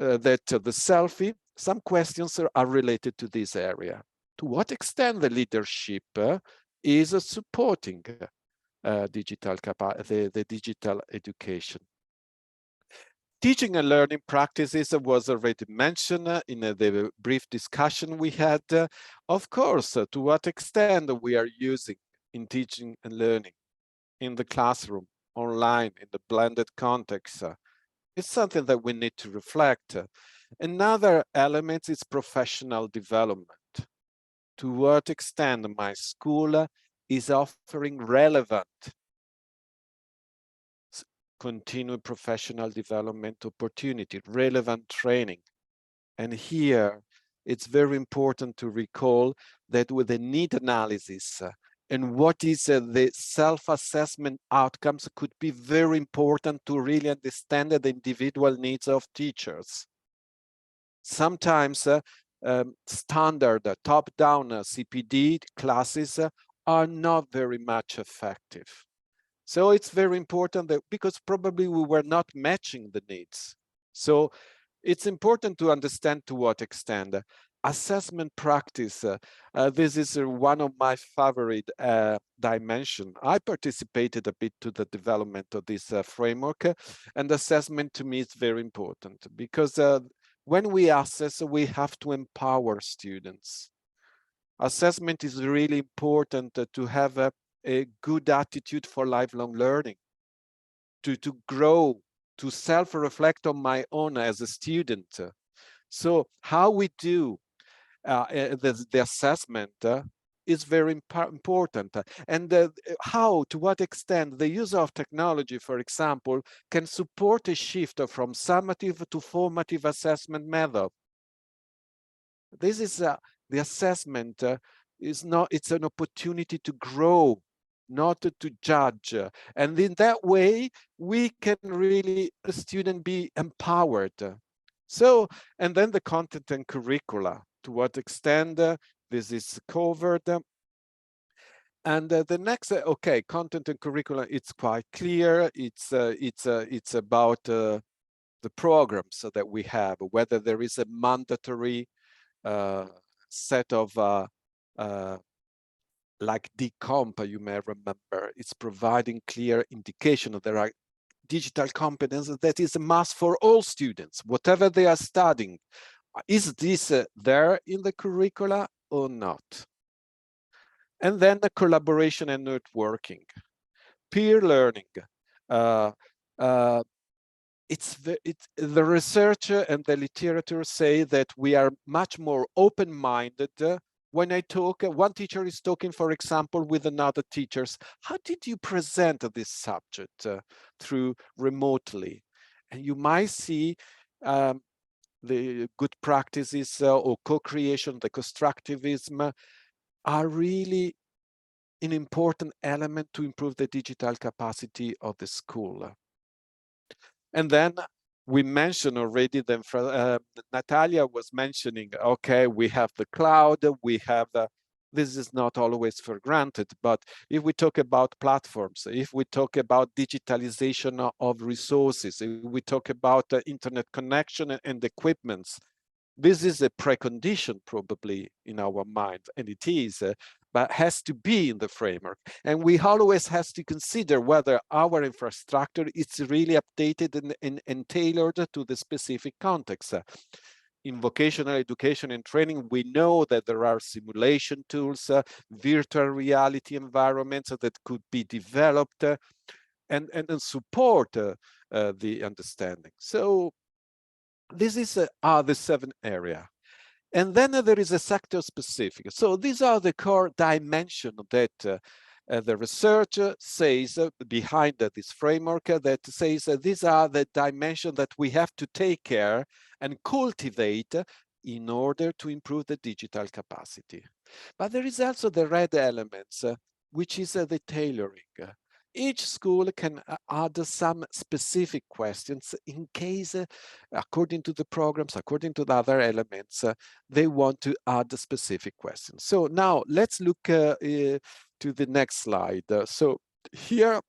Speaker 3: the selfie, some questions are related to this area. To what extent the leadership is supporting the digital education? Teaching and learning practices was already mentioned in the brief discussion we had. Of course, to what extent we are using in teaching and learning in the classroom, online, in the blended context. It's something that we need to reflect. Another element is professional development. To what extent my school is offering relevant continued professional development opportunity, relevant training. And here, it's very important to recall that with the need analysis and what is the self-assessment outcomes could be very important to really understand the individual needs of teachers. Sometimes standard top-down CPD classes are not very much effective. So it's very important that, because probably we were not matching the needs. So it's important to understand to what extent. Assessment practice, this is one of my favorite dimension. I participated a bit to the development of this framework, and assessment to me is very important because when we assess, we have to empower students. Assessment is really important to have a good attitude for lifelong learning, to grow, to self-reflect on my own as a student. So how we do the assessment is very important. And how, to what extent the use of technology, for example, can support a shift from summative to formative assessment method. This is the assessment it's an opportunity to grow, not to judge. And in that way, we can really, a student, be empowered. So, and then the content and curricula, to what extent this is covered. And the next, okay, content and curricula, it's quite clear. It's about the programs that we have, whether there is a mandatory set of like DComp, you may remember, it's providing clear indication that there are digital competences that is a must for all students, whatever they are studying. Is this there in the curricula or not? And then the collaboration and networking, peer learning. The research and the literature say that we are much more open-minded when I talk. One teacher is talking, for example, with another teachers. How did you present this subject through remotely? And you might see the good practices or co-creation, the constructivism are really an important element to improve the digital capacity of the school. And then we mentioned already that Natalia was mentioning, okay, we have the cloud, we have this is not always for granted, but if we talk about platforms, if we talk about digitalization of resources, if we talk about internet connection and equipments, this is a precondition probably in our mind, and it is, but has to be in the framework. And we always have to consider whether our infrastructure is really updated and tailored to the specific context. In vocational education and training, we know that there are simulation tools, virtual reality environments that could be developed and support the understanding. So this is the 7 area. And then there is a sector specific. So these are the core dimensions that the research says behind this framework that says these are the dimensions that we have to take care and cultivate in order to improve the digital capacity. But there is also the red elements, which is the tailoring. Each school can add some specific questions in case, according to the programs, according to the other elements, they want to add specific questions. So now let's look to the next slide. So here,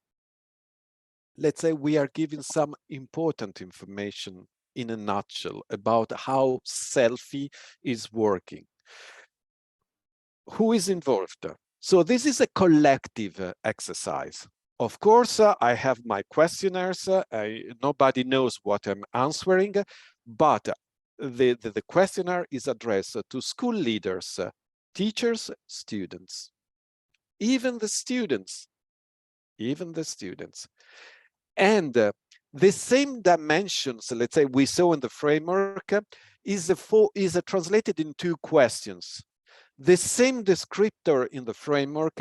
Speaker 3: let's say we are giving some important information in a nutshell about how SELFIE is working. Who is involved? So this is a collective exercise. Of course, I have my questionnaires. Nobody knows what I'm answering, but the questionnaire is addressed to school leaders, teachers, students, even the students. And the same dimensions, let's say, we saw in the framework is translated in 2 questions. The same descriptor in the framework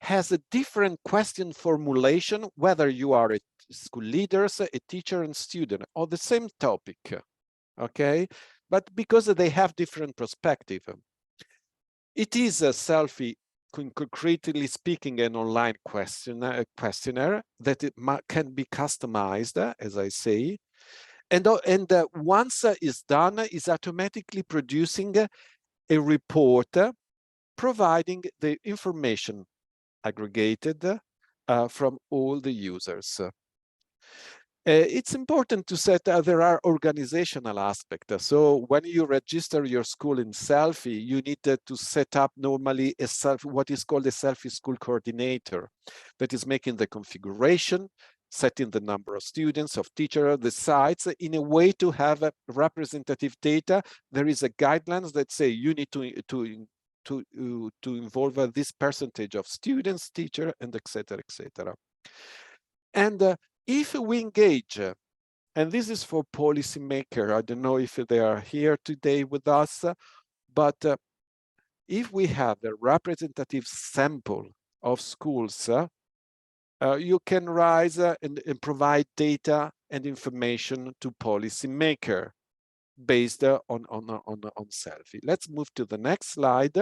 Speaker 3: has a different question formulation, whether you are a school leader, a teacher and student, or the same topic, okay? But because they have different perspective. It is a SELFIE, concretely speaking, an online questionnaire that can be customized, as I say. And once it's done, is automatically producing a report providing the information aggregated from all the users. It's important to set there are organizational aspects. So when you register your school in SELFIE, you need to set up normally what is called a SELFIE school coordinator that is making the configuration, setting the number of students, of teachers, the sites, in a way to have a representative data. There is a guidelines that say you need to involve this percentage of students, teacher, and etc., etc. And if we engage, and this is for policymakers, I don't know if they are here today with us, but if we have a representative sample of schools, you can rise and provide data and information to policymakers based on SELFIE. Let's move to the next slide.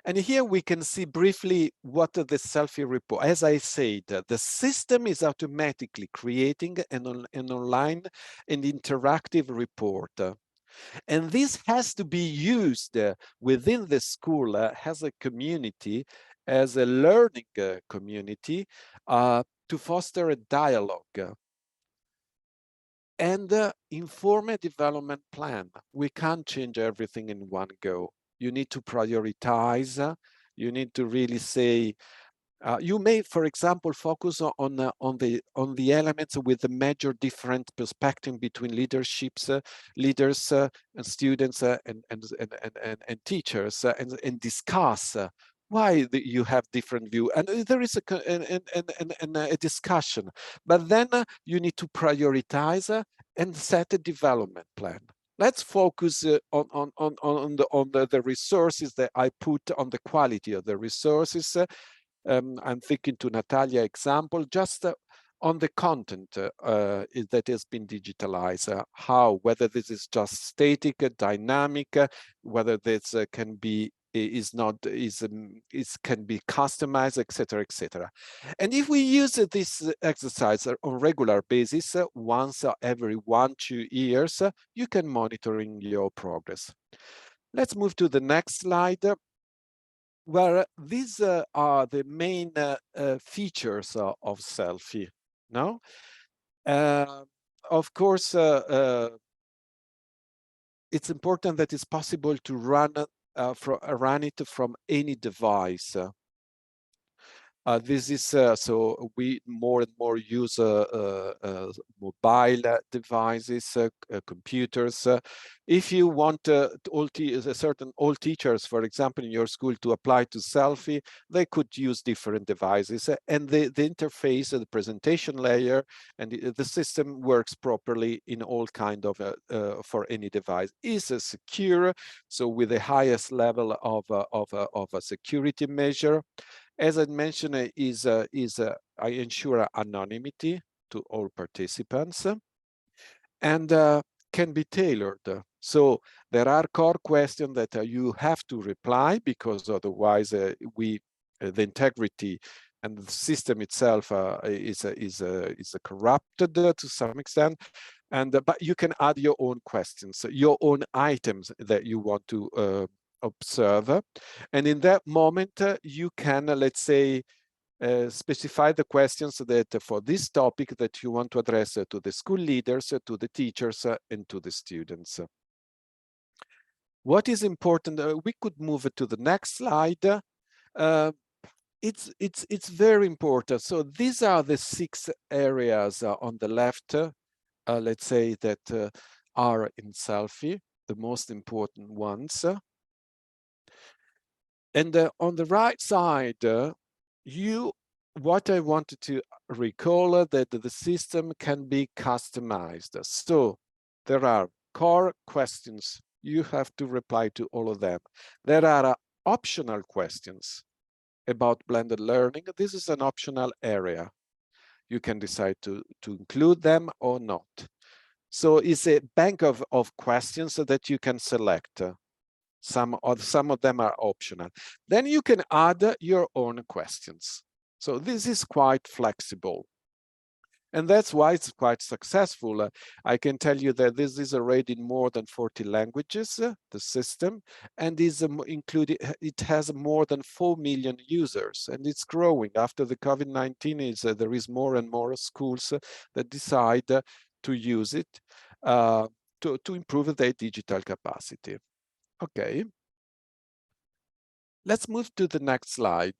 Speaker 3: And here we can see briefly what the SELFIE report. As I said, the system is automatically creating an online and interactive report. And this has to be used within the school as a community, as a learning community, to foster a dialogue and inform a development plan. We can't change everything in one go. You need to prioritize. You need to really say, you may, for example, focus on the elements with the major different perspective between leaders, and students and teachers, and discuss why you have different view, and there is a discussion. But then you need to prioritize and set a development plan. Let's focus on the resources that I put on the quality of the resources. I'm thinking to Natalia example, just on the content that has been digitalized, whether this is just static, dynamic, whether this can be can be customized, etc., etc. And if we use this exercise on regular basis, once every 1-2 years, you can monitoring your progress. Let's move to the next slide, where these are the main features of SELFIE. No, of course, it's important that it's possible to run it from any device. This is so we more and more use mobile devices, computers. If you want all teachers, for example, in your school to apply to SELFIE, they could use different devices, and the interface, the presentation layer, and the system works properly in all kind of for any device. Is secure, so with the highest level of a security measure. As I mentioned, I ensure anonymity to all participants, and can be tailored. So there are core questions that you have to reply, because otherwise the integrity and the system itself is corrupted to some extent. And but you can add your own questions, your own items that you want to observe, and in that moment you can, let's say, specify the questions that for this topic that you want to address to the school leaders, to the teachers, and to the students. What is important, we could move to the next slide. It's very important. So these are the 6 areas on the left, let's say, that are in SELFIE, the most important ones. And on the right side, what I wanted to recall that the system can be customized. So there are core questions. You have to reply to all of them. There are optional questions about blended learning. This is an optional area. You can decide to include them or not. So it's a bank of questions that you can select. Some of them are optional. Then you can add your own questions. So this is quite flexible. And that's why it's quite successful. I can tell you that this is already in more than 40 languages, the system, and is included. It has more than 4 million users, and it's growing. After the COVID-19, there is more and more schools that decide to use it to improve their digital capacity. Okay. Let's move to the next slide.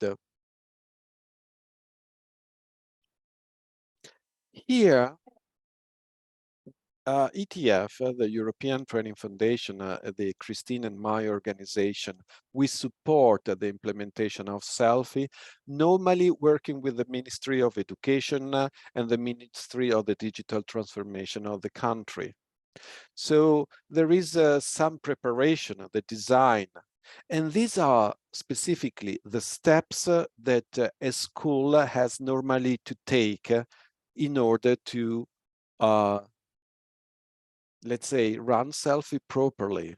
Speaker 3: Here, ETF, the European Training Foundation, the Christine and my organization, we support the implementation of SELFIE, normally working with the Ministry of Education and the Ministry of the Digital Transformation of the country. So there is some preparation of the design, and these are specifically the steps that a school has normally to take in order to let's say, run SELFIE properly.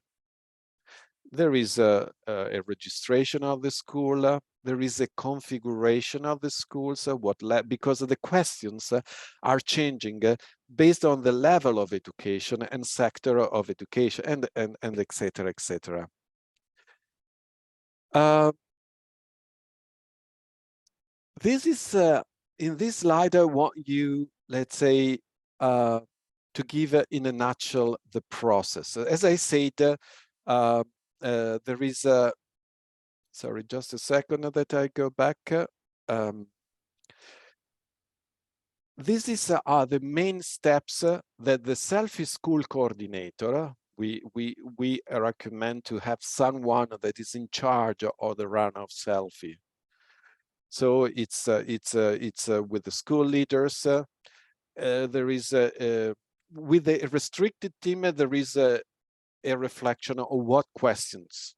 Speaker 3: There is a registration of the school. There is a configuration of the schools. Because the questions are changing based on the level of education and sector of education, and etc. etc. This is in this slide. I want you, let's say, to give in a nutshell the process. As I said, there is a, sorry, just a second that I go back. These are the main steps that the SELFIE school coordinator, we recommend to have someone that is in charge of the run of SELFIE. So it's with the school leaders. There is with the restricted team, there is a reflection on what questions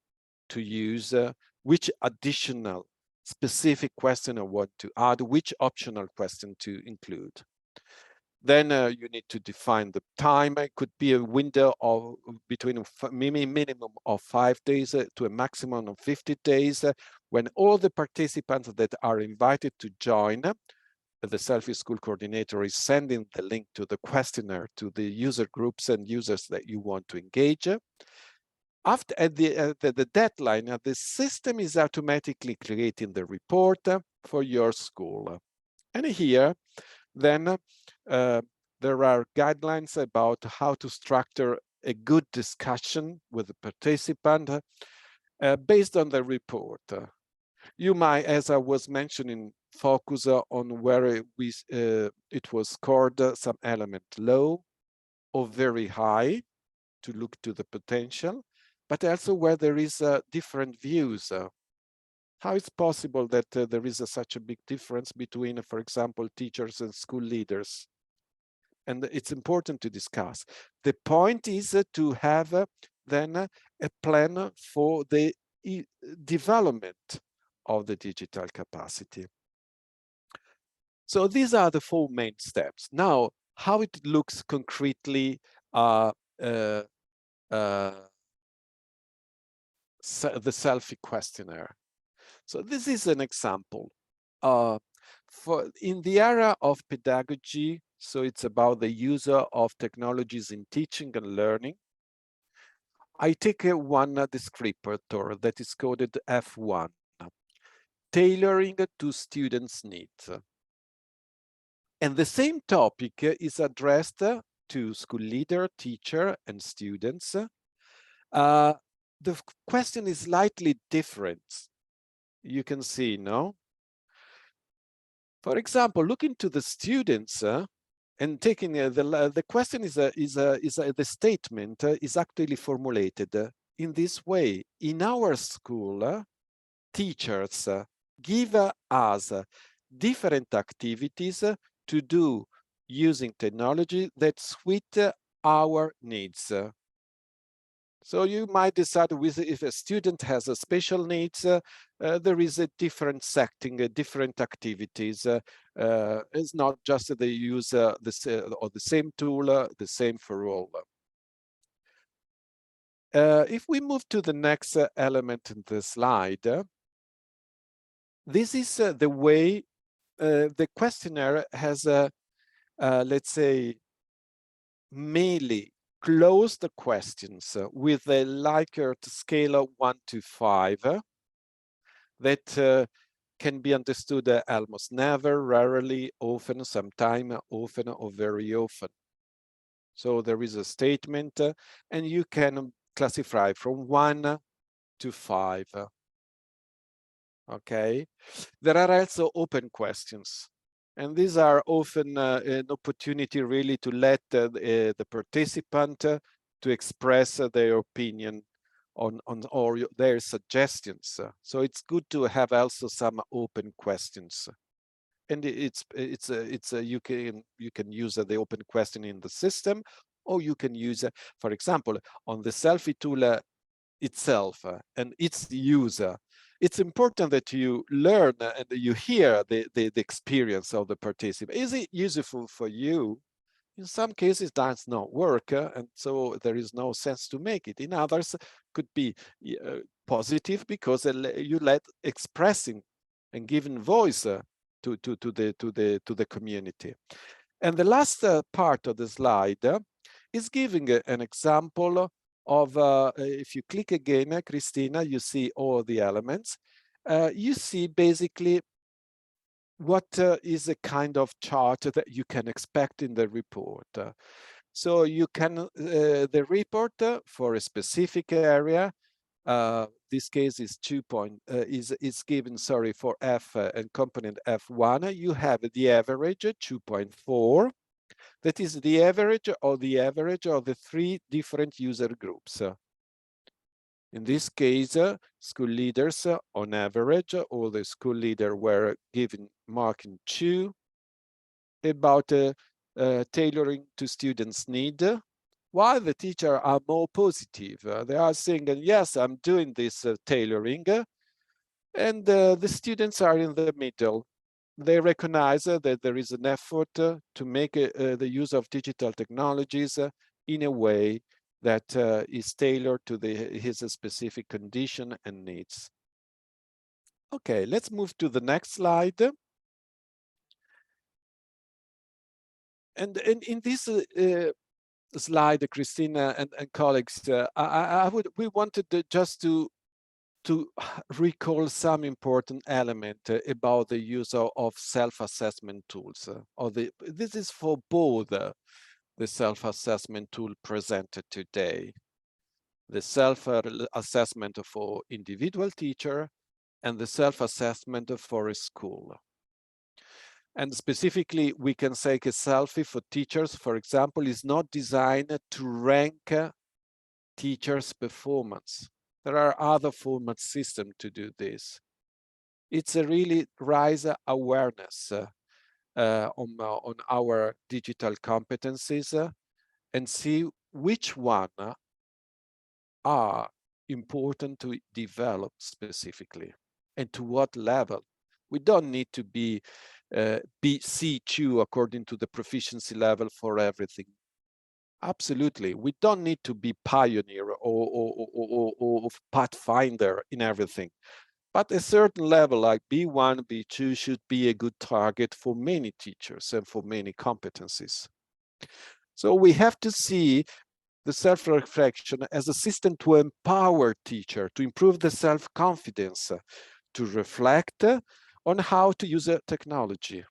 Speaker 3: to use, which additional specific question I want to add, which optional question to include. Then you need to define the time. It could be a window of between a minimum of 5 days to a maximum of 50 days, when all the participants that are invited to join, the SELFIE school coordinator is sending the link to the questionnaire to the user groups and users that you want to engage. After at the deadline, the system is automatically creating the report for your school. And here, then there are guidelines about how to structure a good discussion with the participant based on the report. You might, as I was mentioning, focus on where it was scored some element low or very high to look to the potential, but also where there is different views. How it's possible that there is such a big difference between, for example, teachers and school leaders? And it's important to discuss. The point is to have then a plan for the development of the digital capacity. So these are the 4 main steps. Now, how it looks concretely, the SELFIE questionnaire. So this is an example. In the area of pedagogy, so it's about the use of technologies in teaching and learning. I take one descriptor that is coded F1. tailoring to students' needs. And the same topic is addressed to school leader, teacher, and students. The question is slightly different. You can see, no? For example, looking to the students and taking the question is the statement is actually formulated in this way. In our school, teachers give us different activities to do using technology that suit our needs. So you might decide with if a student has a special needs, there is a different setting, different activities. It's not just they use the same tool, the same for all. If we move to the next element in the slide, this is the way the questionnaire has, let's say, mainly close the questions with a Likert scale of 1 to 5 that can be understood almost never, rarely, often, sometime, often, or very often. So there is a statement and you can classify from 1 to 5. Okay, there are also open questions. And these are often an opportunity really to let the participant to express their opinion on or their suggestions. So it's good to have also some open questions. And you can use the open question in the system, or you can use, for example, on the SELFIE tool itself and its user. It's important that you learn and you hear the experience of the participant. Is it useful for you? In some cases, it does not work, and so there is no sense to make it. In others, could be positive because you let expressing and giving voice to the community. And the last part of the slide is giving an example of, if you click again, Christina, you see all the elements. You see basically what is a kind of chart that you can expect in the report. So you can, the report for a specific area, this case is is given, sorry, for F and component F1, you have the average 2.4. That is the average of the 3 different user groups. In this case, school leaders, on average, all the school leaders were given marking 2 about tailoring to students' need, while the teachers are more positive. They are saying, yes, I'm doing this tailoring, and the students are in the middle. They recognize that there is an effort to make the use of digital technologies in a way that is tailored to his specific condition and needs. Okay, let's move to the next slide. And in this slide, Christina and colleagues, we wanted just to recall some important element about the use of self-assessment tools. This is for both the self-assessment tool presented today, the self-assessment for individual teacher and the self-assessment for a school. And specifically, we can say a SELFIE for teachers, for example, is not designed to rank teachers' performance. There are other format systems to do this. It's a really raise awareness on our digital competencies and see which one are important to develop specifically and to what level. We don't need to be C2 according to the proficiency level for everything. Absolutely, we don't need to be pioneer or pathfinder in everything. But a certain level like B1, B2 should be a good target for many teachers and for many competencies. So we have to see the self-reflection as a system to empower teacher, to improve the self-confidence, to reflect on how to use a technology.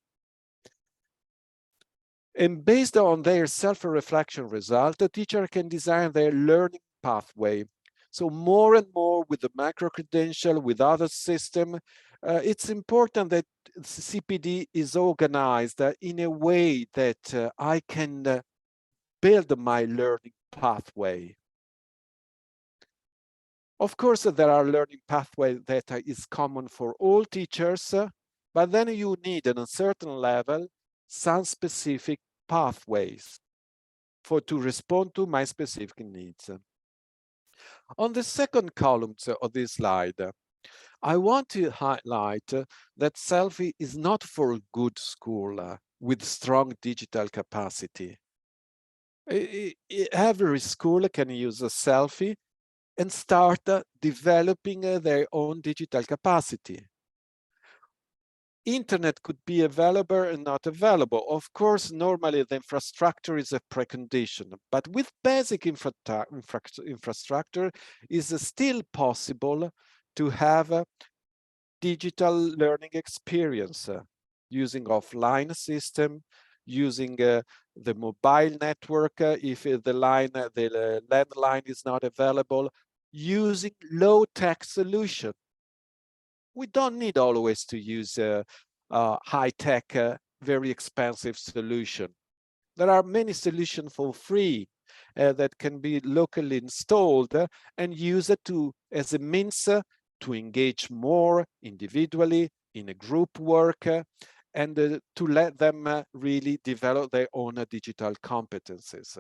Speaker 3: And based on their self-reflection result, the teacher can design their learning pathway. So more and more with the micro-credential, with other system, it's important that CPD is organized in a way that I can build my learning pathway. Of course, there are learning pathways that is common for all teachers, but then you need at a certain level some specific pathways to respond to my specific needs. On the second column of this slide, I want to highlight that SELFIE is not for a good school with strong digital capacity. Every school can use a SELFIE and start developing their own digital capacity. Internet could be available and not available. Of course, normally the infrastructure is a precondition, but with basic infrastructure is still possible to have a digital learning experience using offline system, using the mobile network if the landline is not available, using low-tech solution. We don't need always to use a high-tech, very expensive solution. There are many solutions for free that can be locally installed and used as a means to engage more individually in a group work and to let them really develop their own digital competences.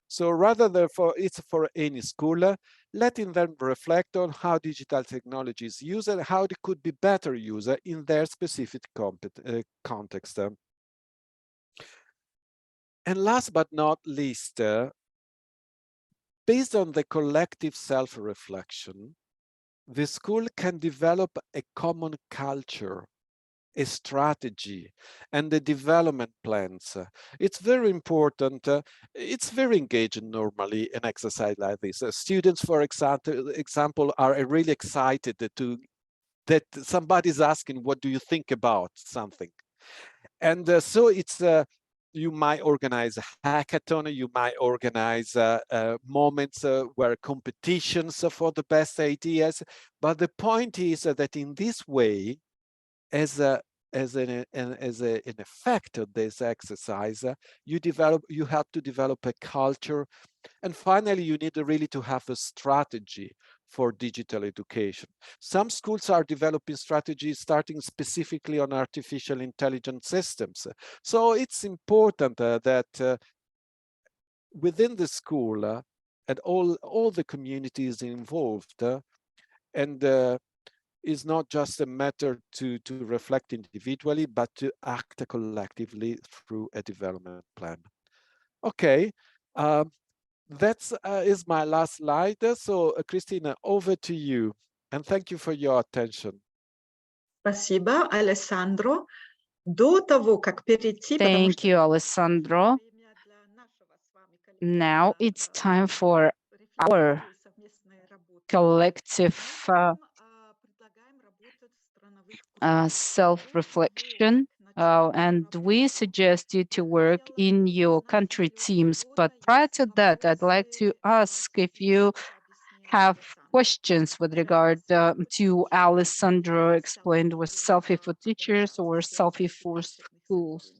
Speaker 3: So rather than it's for any school, letting them reflect on how digital technology is used and how it could be better used in their specific context. And last but not least, based on the collective self-reflection, the school can develop a common culture, a strategy, and the development plans. It's very important. It's very engaging normally an exercise like this. Students, for example, are really excited that somebody's asking, what do you think about something? And so it's you might organize a hackathon, you might organize moments where competitions for the best ideas. But the point is that in this way, as an effect of this exercise, you have to develop a culture. And finally, you need really to have a strategy for digital education. Some schools are developing strategies starting specifically on artificial intelligence systems. So it's important that within the school and all the communities involved and is not just a matter to reflect individually, but to act collectively through a development plan. Okay, that is my last slide. So Christina, over to you. And thank you for your attention.
Speaker 4: Спасибо, Alessandro. До того, как перейти,
Speaker 5: Thank you, Alessandro. Now it's time for our collective self-reflection, and we suggest you to work in your country teams. But prior to that, I'd like to ask if you have questions with regard to Alessandro explained with SELFIE for teachers or SELFIE for schools.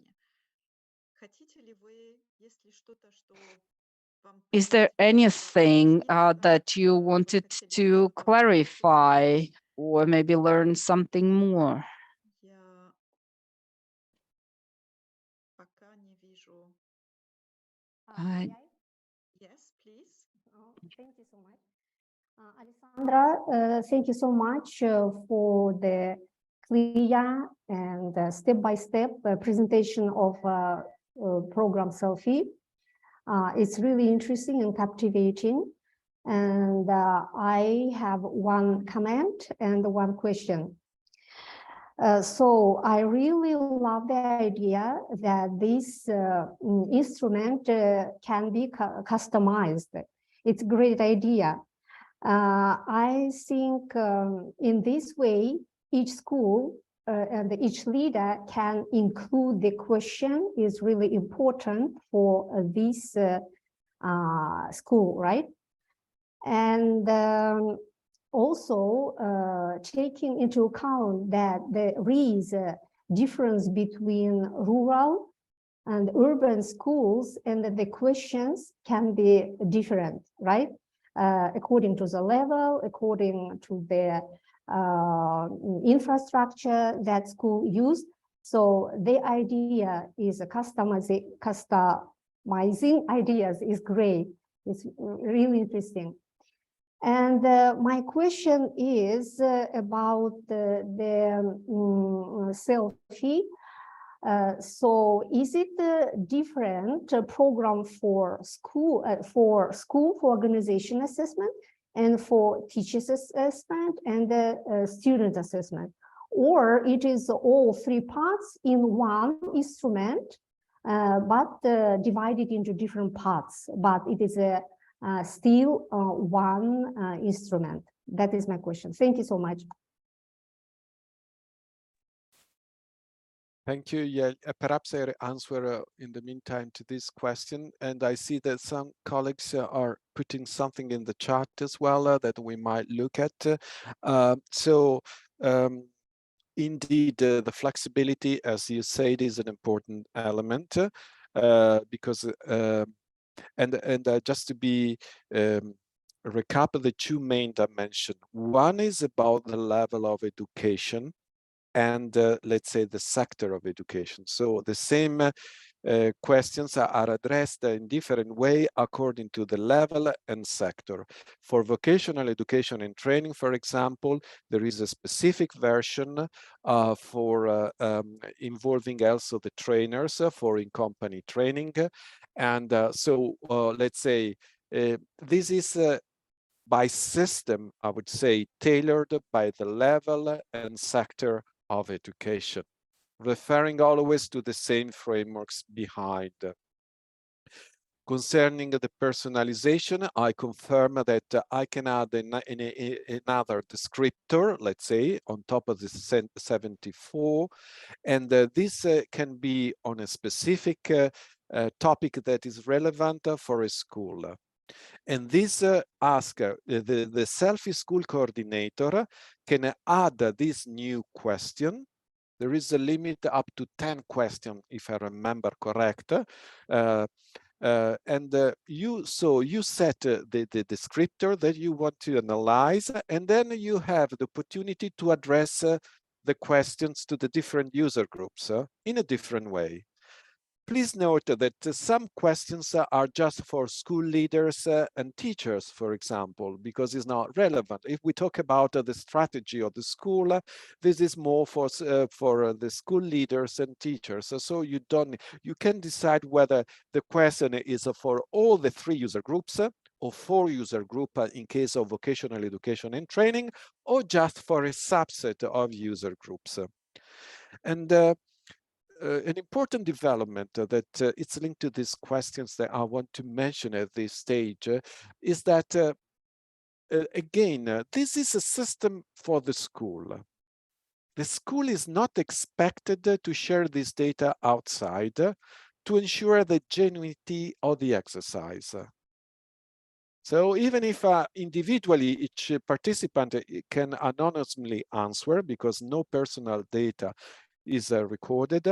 Speaker 5: Is there anything that you wanted to clarify or maybe learn something more?
Speaker 4: Yes, please.
Speaker 6: Thank you so much. Alessandra, thank you so much for the clear and step-by-step presentation of program SELFIE. It's really interesting and captivating. And I have one comment and one question. So I really love the idea that this instrument can be customized. It's a great idea. I think in this way, each school and each leader can include the question is really important for this school, right? And also taking into account that there is a difference between rural and urban schools, and that the questions can be different, right? According to the level, according to the infrastructure that school used. So the idea is a customizing ideas is great. It's really interesting. And my question is about the SELFIE. So is it a different program for school for organization assessment and for teachers assessment and student assessment, or it is all three parts in one instrument, but divided into different parts, but it is still one instrument? That is my question. Thank you so much.
Speaker 3: Thank you. Yeah, perhaps I answer in the meantime to this question. And I see that some colleagues are putting something in the chat as well that we might look at. Indeed, the flexibility, as you said, is an important element because, just to be recap the two main dimensions. One is about the level of education and let's say the sector of education. So the same questions are addressed in different way according to the level and sector. For vocational education and training, for example, there is a specific version for involving also the trainers for in-company training. And let's say this is by system, I would say, tailored by the level and sector of education, referring always to the same frameworks behind. Concerning the personalization, I confirm that I can add another descriptor, let's say, on top of the 74, and this can be on a specific topic that is relevant for a school. And this the SELFIE school coordinator can add this new question. There is a limit up to 10 questions, if I remember correct. You set the descriptor that you want to analyze, and then you have the opportunity to address the questions to the different user groups in a different way. Please note that some questions are just for school leaders and teachers, for example, because it's not relevant. If we talk about the strategy of the school, this is more for the school leaders and teachers. So you can decide whether the question is for all the 3 user groups or 4 user group in case of vocational education and training, or just for a subset of user groups. And an important development that it's linked to these questions that I want to mention at this stage is that, again, this is a system for the school. The school is not expected to share this data outside to ensure the genuinity of the exercise. So even if individually each participant can anonymously answer because no personal data is recorded,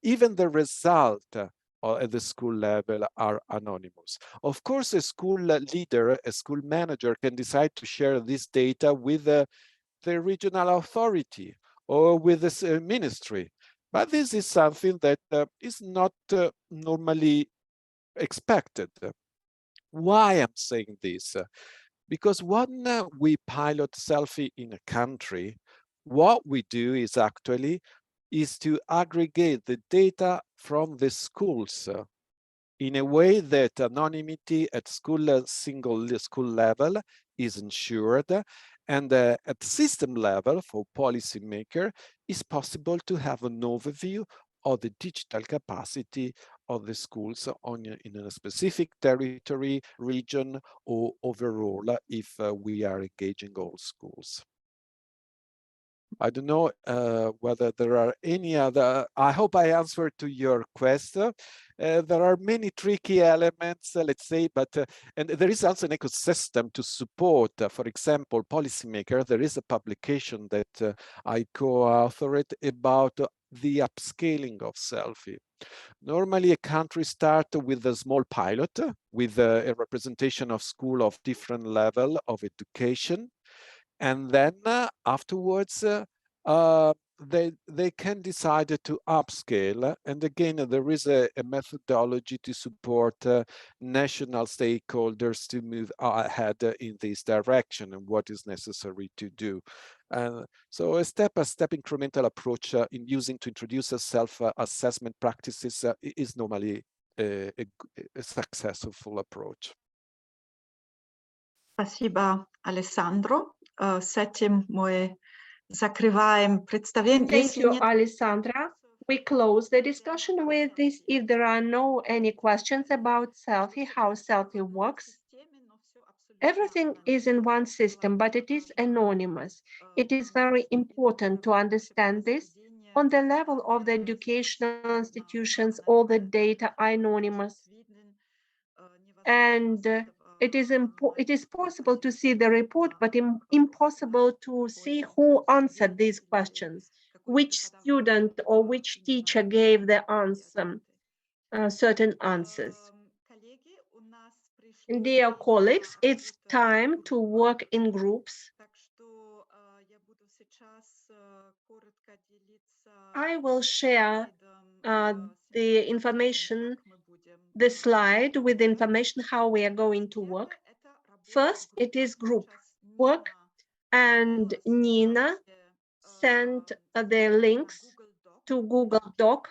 Speaker 3: even the result at the school level are anonymous. Of course, a school leader, a school manager can decide to share this data with the regional authority or with the ministry, but this is something that is not normally expected. Why I'm saying this? Because when we pilot SELFIE in a country, what we do is to aggregate the data from the schools in a way that anonymity at single school level is ensured, and at system level for policymaker is possible to have an overview of the digital capacity of the schools in a specific territory, region, or overall if we are engaging all schools. I don't know whether there are any other. I hope I answered to your question. There are many tricky elements, let's say, but and there is also an ecosystem to support. For example, policymaker. There is a publication that I co-authored about the upscaling of selfie. Normally, a country starts with a small pilot with a representation of school of different level of education. And then afterwards, they can decide to upscale. And again, there is a methodology to support national stakeholders to move ahead in this direction and what is necessary to do. So a step-by-step incremental approach in using to introduce a self-assessment practices is normally a successful approach.
Speaker 4: Спасибо, Алессандро. С этим мы закрываем представление.
Speaker 1: Thank you, Alessandra. We close the discussion with this. If there are no any questions about selfie, how selfie works, everything is in one system, but it is anonymous. It is very important to understand this. On the level of the educational institutions, all the data are anonymous. And it is possible to see the report, but impossible to see who answered these questions, which student or which teacher gave the answer, certain answers. Dear colleagues, it's time to work in groups. I will share the information, the slide with information how we are going to work. First, it is group work, and Nina sent the links to Google Doc.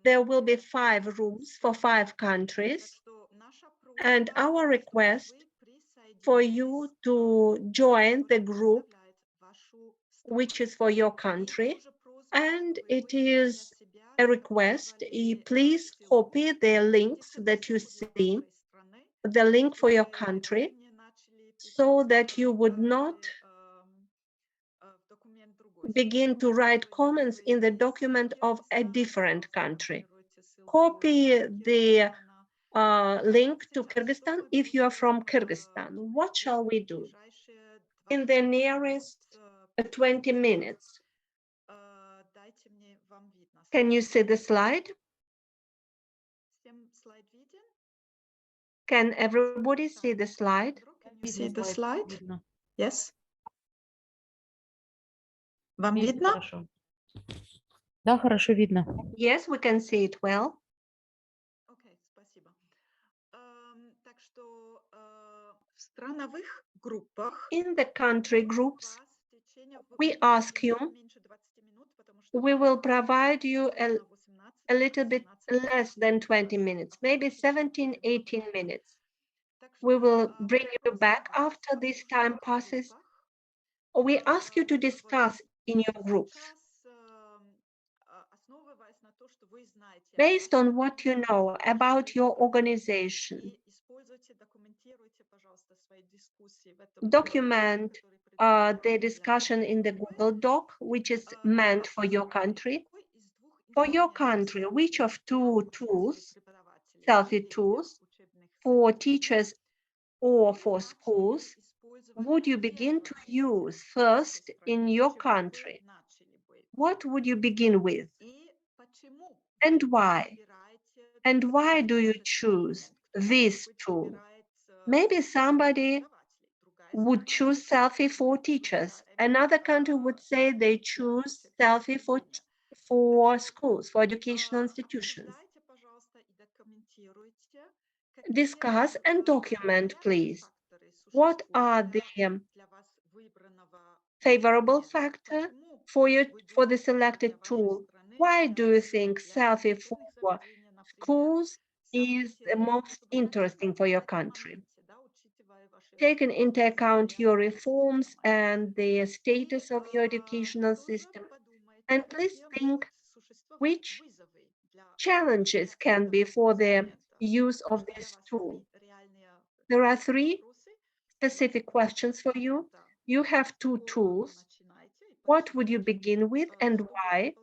Speaker 1: There will be 5 rooms for 5 countries, and our request for you to join the group which is for your country, and it is a request. Please copy the links that you see, the link for your country, so that you would not begin to write comments in the document of a different country. Copy the link to Kyrgyzstan if you are from Kyrgyzstan. What shall we do? In the nearest 20 minutes. Can you see the slide? Can everybody see the slide?
Speaker 4: See the slide? Yes. Вам видно?
Speaker 8: Да, хорошо видно.
Speaker 1: Yes, we can see it well.
Speaker 4: Окей, спасибо. Так что в страновых группах
Speaker 1: In the country groups, we ask you, we will provide you a little bit less than 20 minutes, maybe 17, 18 minutes. We will bring you back after this time passes. We ask you to discuss in your groups. Based on what you know about your organization, document the discussion in the Google Doc, which is meant for your country. For your country, which of 2 tools, selfie tools, for teachers or for schools, would you begin to use first in your country? What would you begin with? And why? And why do you choose this tool? Maybe somebody would choose selfie for teachers. Another country would say they choose selfie for schools, for educational institutions. Discuss and document, please. What are the favorable factors for the selected tool? Why do you think selfie for schools is the most interesting for your country? Taking into account your reforms and the status of your educational system, and please think which challenges can be for the use of this tool? There are 3 specific questions for you. You have 2 tools. What would you begin with and why?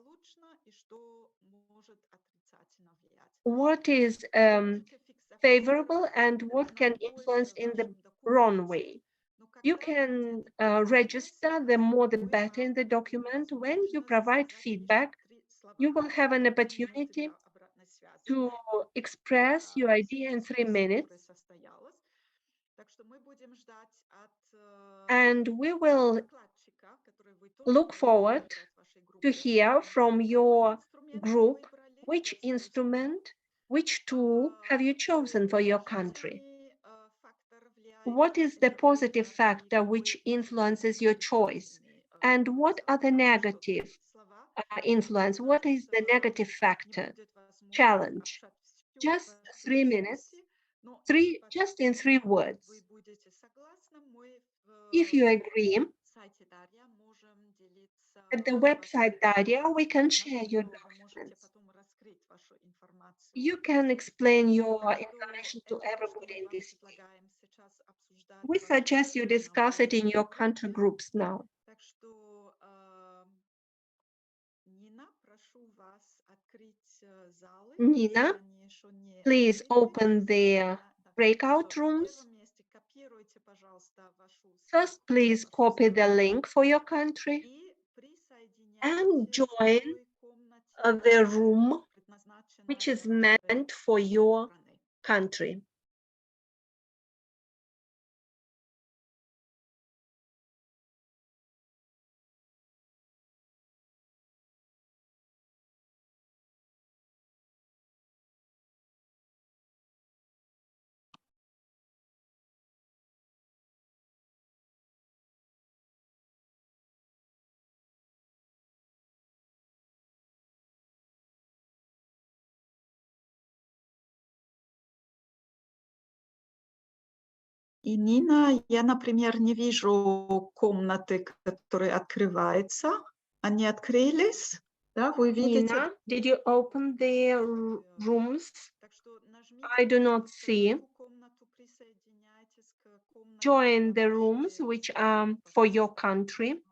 Speaker 1: What is favorable and what can influence in the wrong way? You can register, the more the better in the document. When you provide feedback, you will have an opportunity to express your idea in 3 minutes. And we will look forward to hear from your group which instrument, which tool have you chosen for your country? What is the positive factor which influences your choice? And what are the negative influence? What is the negative factor? Challenge. Just 3 minutes, just in 3 words. If you agree, at the website Darya, we can share your documents. You can explain your information to everybody in this way. We suggest you discuss it in your country groups now. Nina, please open the breakout rooms. First, please copy the link for your country and join the room which is meant for your country.
Speaker 4: И Нина, я, например, не вижу комнаты, которые открываются. Они открылись? Да, вы видите?
Speaker 1: Nina, did you open the rooms? I do not see. Join the rooms which are for your country.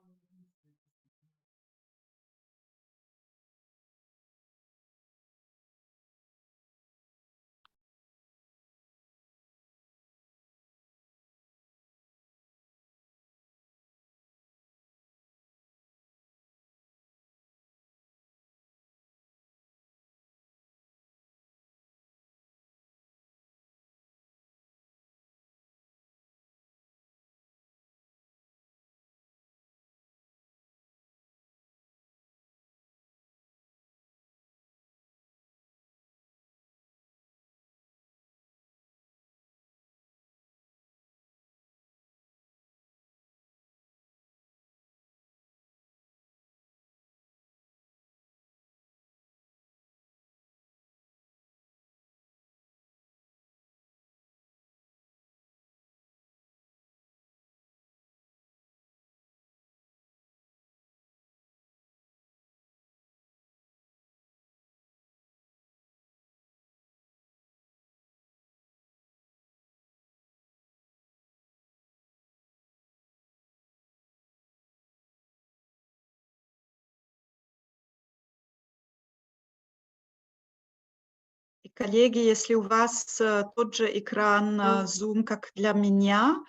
Speaker 4: И, коллеги, если у вас тот же экран Zoom, как для меня,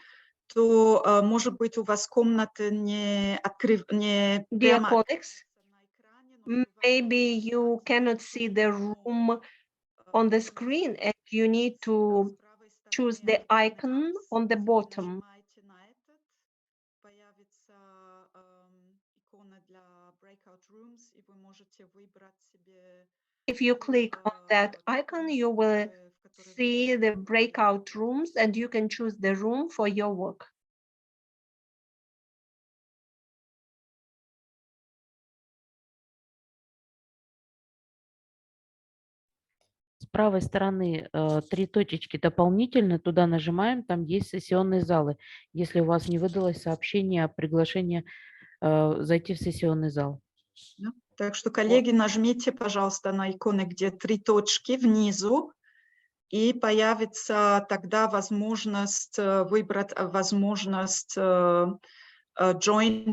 Speaker 4: то, может быть, у вас комната не
Speaker 1: Dear
Speaker 4: прямо
Speaker 1: colleagues, maybe you cannot see the room on the screen and you need to choose the icon on the bottom.
Speaker 4: нажимаете на этот, появится икона для breakout rooms, и вы можете выбрать себе
Speaker 1: If you click on that icon, you will see the breakout rooms and you can choose the room for your work.
Speaker 8: С правой стороны 3 точечки дополнительно, туда нажимаем, там есть сессионные залы. Если у вас не выдалось сообщение о приглашении зайти в сессионный зал.
Speaker 4: Да. Так что, коллеги, нажмите, пожалуйста, на иконы, где 3 точки внизу, и появится тогда возможность выбрать возможность Join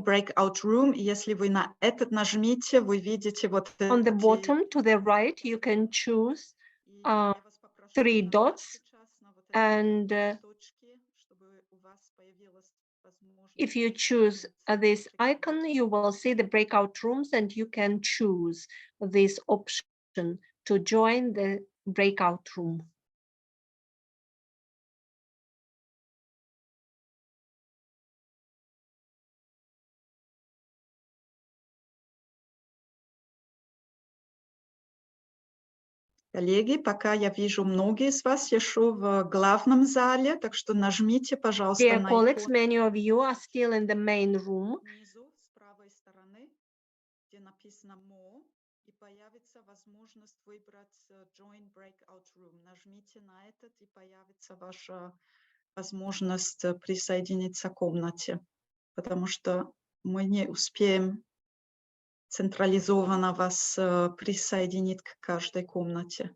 Speaker 4: Breakout Room. И если вы на этот нажмите, вы видите вот
Speaker 1: On the
Speaker 4: эти...
Speaker 1: bottom to the right, you can choose 3 dots, and if you choose this icon, you will see the breakout rooms, and you can choose this option to join the breakout room.
Speaker 4: Коллеги, пока я вижу многие из вас еще в главном зале, так что нажмите, пожалуйста,
Speaker 1: Dear
Speaker 4: на
Speaker 1: colleagues,
Speaker 4: икону
Speaker 1: many of you are still in the main room.
Speaker 4: внизу с правой стороны, где написано More, и появится возможность выбрать Join Breakout Room. Нажмите на этот, и появится ваша возможность присоединиться к комнате, потому что мы не успеем централизованно вас присоединить к каждой комнате.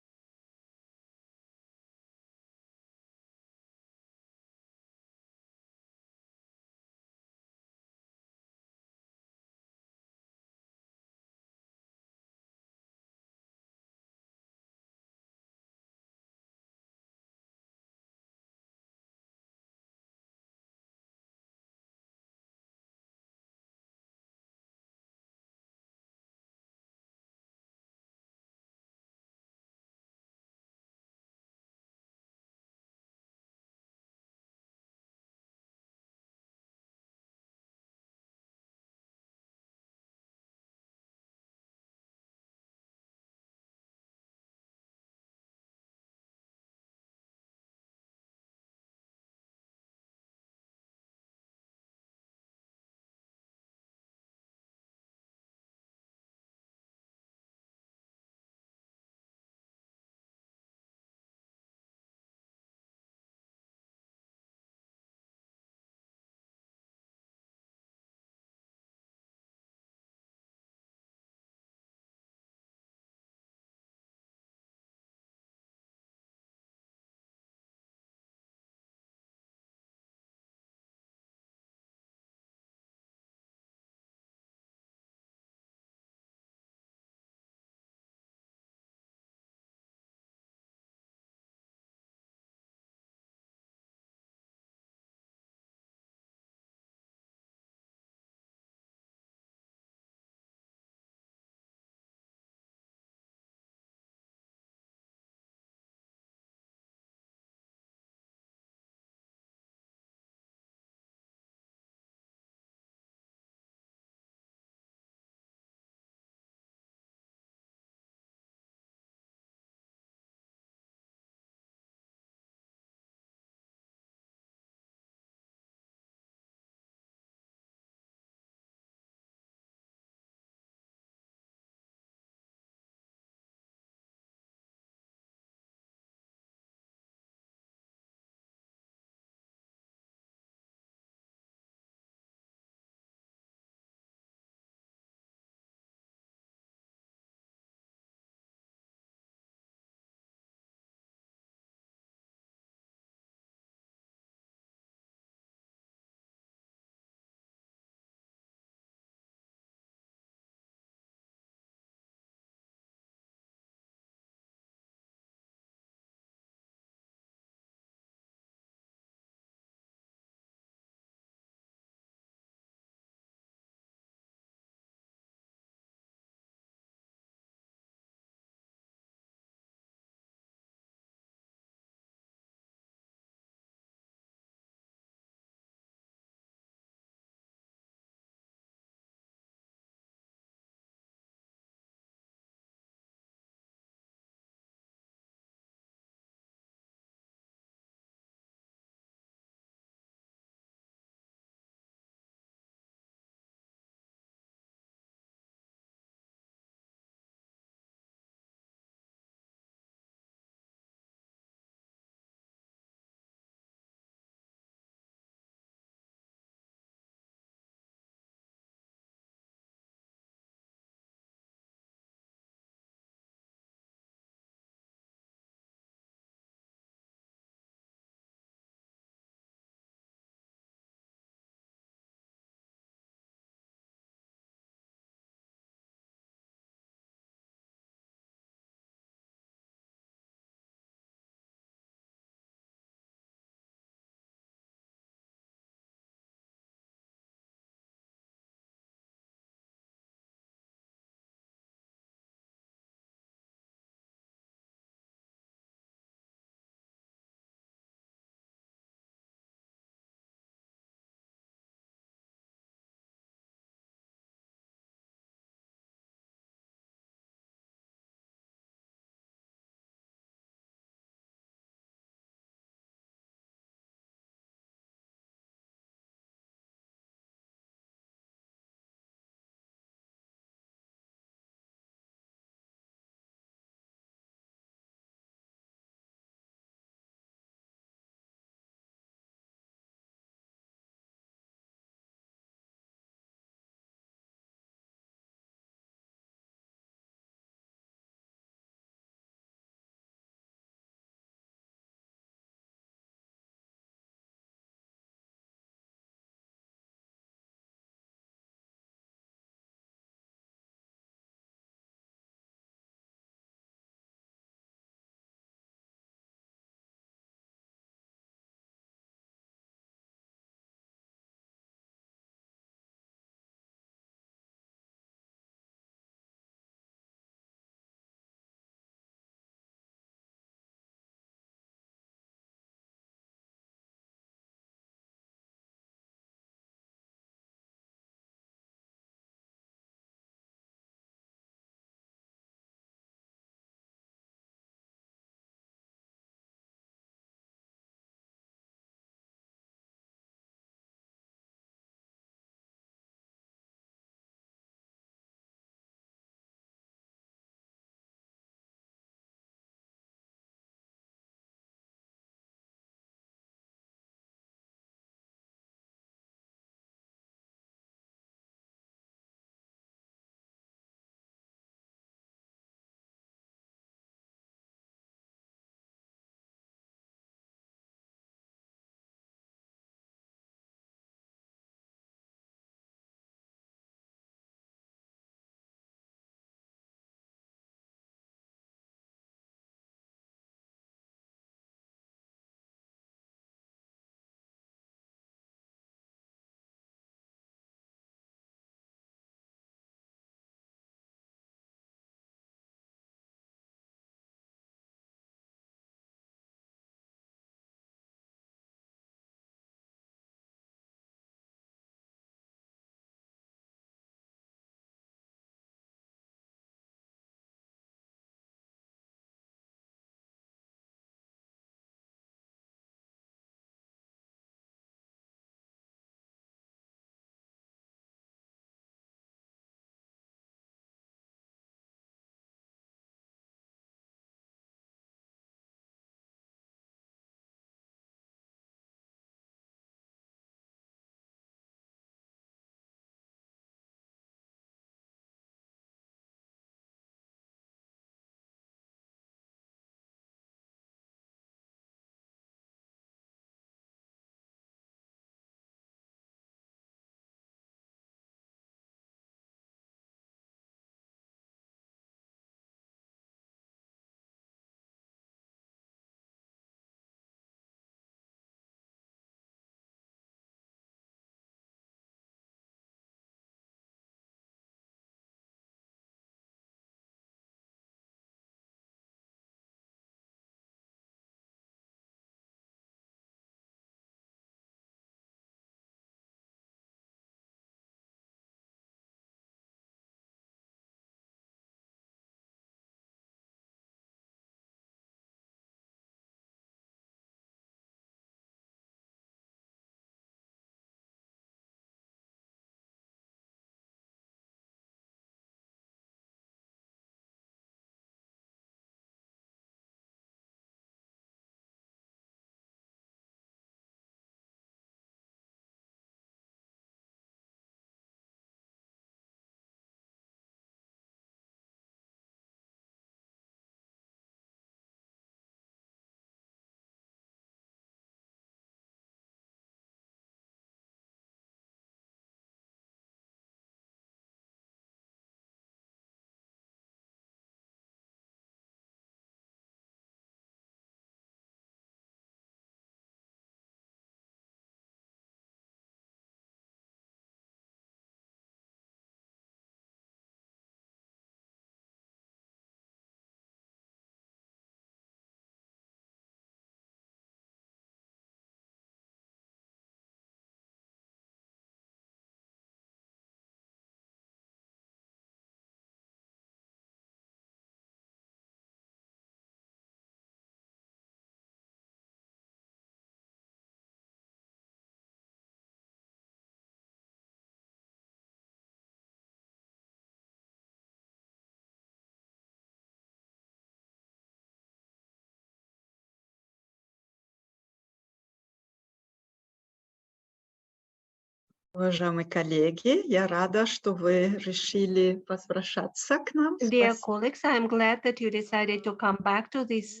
Speaker 4: Уважаемые коллеги, я рада, что вы решили возвращаться к нам.
Speaker 1: Dear
Speaker 4: Спасибо.
Speaker 1: colleagues, I'm glad that you decided to come back to this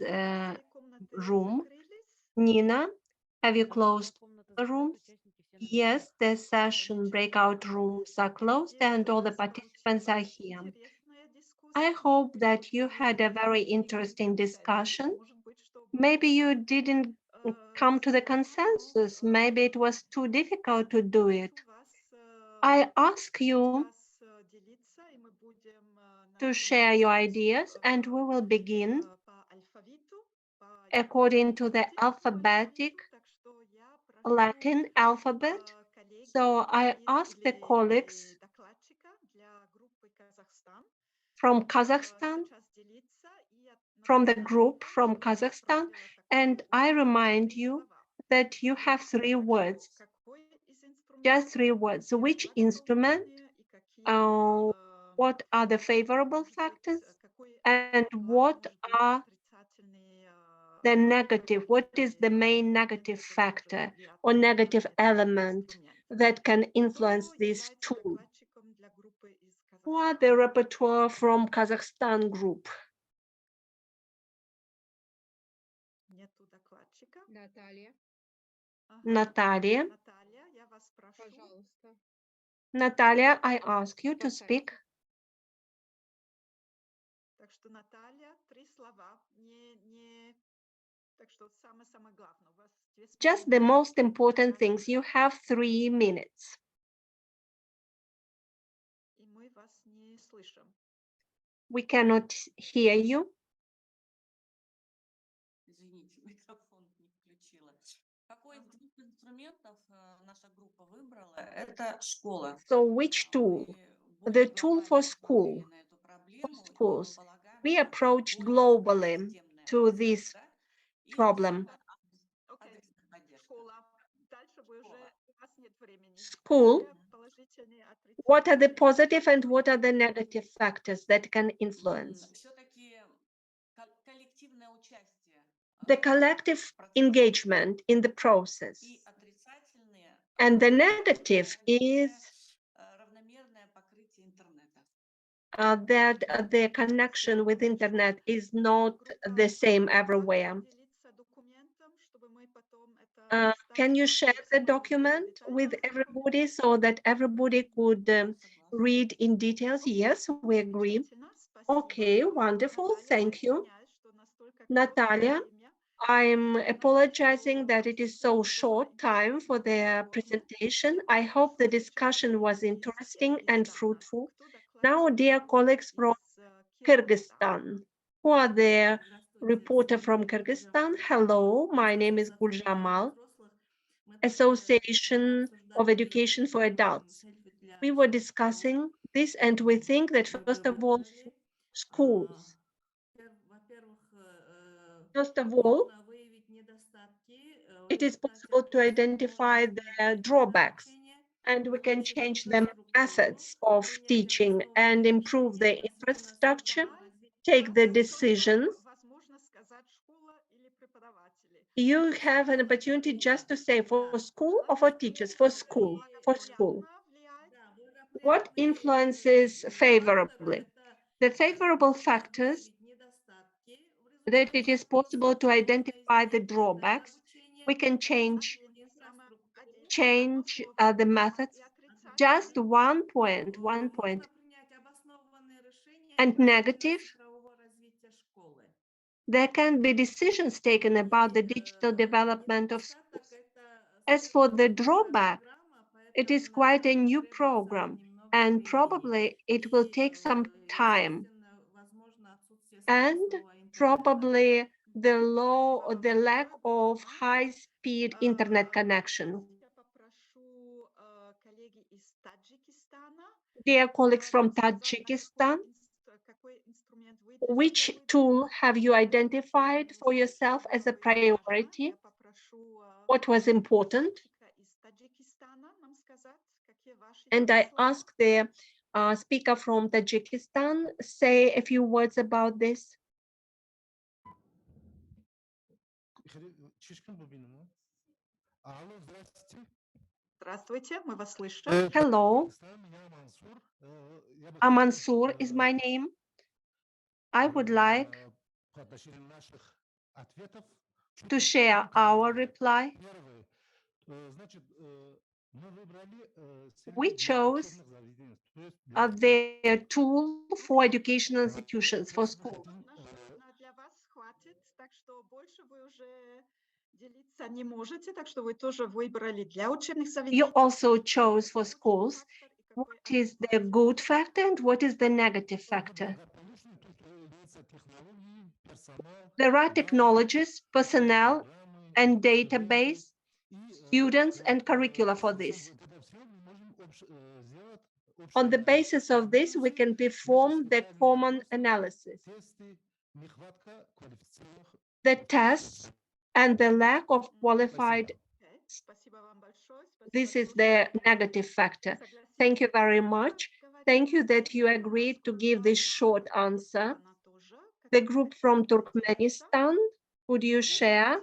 Speaker 1: room. Nina, have you closed the rooms? Yes, the session breakout rooms are closed and all the participants are here. I hope that you had a very interesting discussion. Maybe you didn't come to the consensus. Maybe it was too difficult to do it. I ask you to share your ideas and we will begin according to the alphabetic Latin alphabet. So I ask the colleagues from Kazakhstan, from the group from Kazakhstan, and I remind you that you have 3 words, just 3 words. Which instrument, what are the favorable factors, and what are the negative, what is the main negative factor or negative element that can influence this tool? Who are the repertoire from Kazakhstan group? Natalia. Natalia, I ask you to speak. Just the most important things. You have 3 minutes. We cannot hear you.
Speaker 9: Извините, микрофон не включила. Какой из двух инструментов наша группа выбрала? Это школа.
Speaker 1: So which tool?
Speaker 9: Мы
Speaker 1: The
Speaker 9: более
Speaker 1: tool for
Speaker 9: глобально
Speaker 1: school,
Speaker 9: смотрели на эту
Speaker 1: for
Speaker 9: проблему и
Speaker 1: schools.
Speaker 9: полагаем,
Speaker 1: We
Speaker 9: что
Speaker 1: approached
Speaker 9: более
Speaker 1: globally
Speaker 9: системная
Speaker 1: to
Speaker 9: оценка
Speaker 1: this
Speaker 9: и
Speaker 1: problem.
Speaker 9: адресная поддержка.
Speaker 1: School, what are the positive and what are the negative factors that can influence?
Speaker 9: Все-таки коллективное участие
Speaker 1: The collective engagement in the process.
Speaker 9: и отрицательные
Speaker 1: And the negative is
Speaker 9: равномерное покрытие интернета.
Speaker 1: that the connection with internet is not the same everywhere. Can you share the document with everybody so that everybody could read in details? Yes, we agree. Okay, wonderful, thank you. Natalia, I'm apologizing that it is so short time for the presentation. I hope the discussion was interesting and fruitful. Now, dear colleagues from Kyrgyzstan, who are the reporter from Kyrgyzstan? Hello, my name is Guljamal, Association of Education for Adults. We were discussing this and we think that first of all, schools. First of all, it is possible to identify the drawbacks and we can change the methods of teaching and improve the infrastructure, take the decisions. You have an opportunity just to say for school or for teachers, for school, for school. What influences favorably? The favorable factors that it is possible to identify the drawbacks. We can change the methods. Just 1 point, 1 point. And negative, there can be decisions taken about the digital development of schools. As for the drawback, it is quite a new program and probably it will take some time. And probably the lack of high-speed internet connection. Dear colleagues from Tajikistan, which tool have you identified for yourself as a priority? What was important? And I ask the speaker from Tajikistan, say a few words about this.
Speaker 4: Здравствуйте, мы вас слышим.
Speaker 1: Hello, Mansur is my name. I would like to share our reply. We chose their tool for educational institutions, for schools.
Speaker 4: Для вас хватит, так что больше вы уже делиться не можете, так что вы тоже выбрали для учебных заведений.
Speaker 1: You also chose for schools. What is the good factor and what is the negative factor? There are technologies, personnel, and database, students, and curricula for this. On the basis of this, we can perform the common analysis. The tests and the lack of qualified, this is the negative factor. Thank you very much. Thank you that you agreed to give this short answer. The group from Turkmenistan, would you share?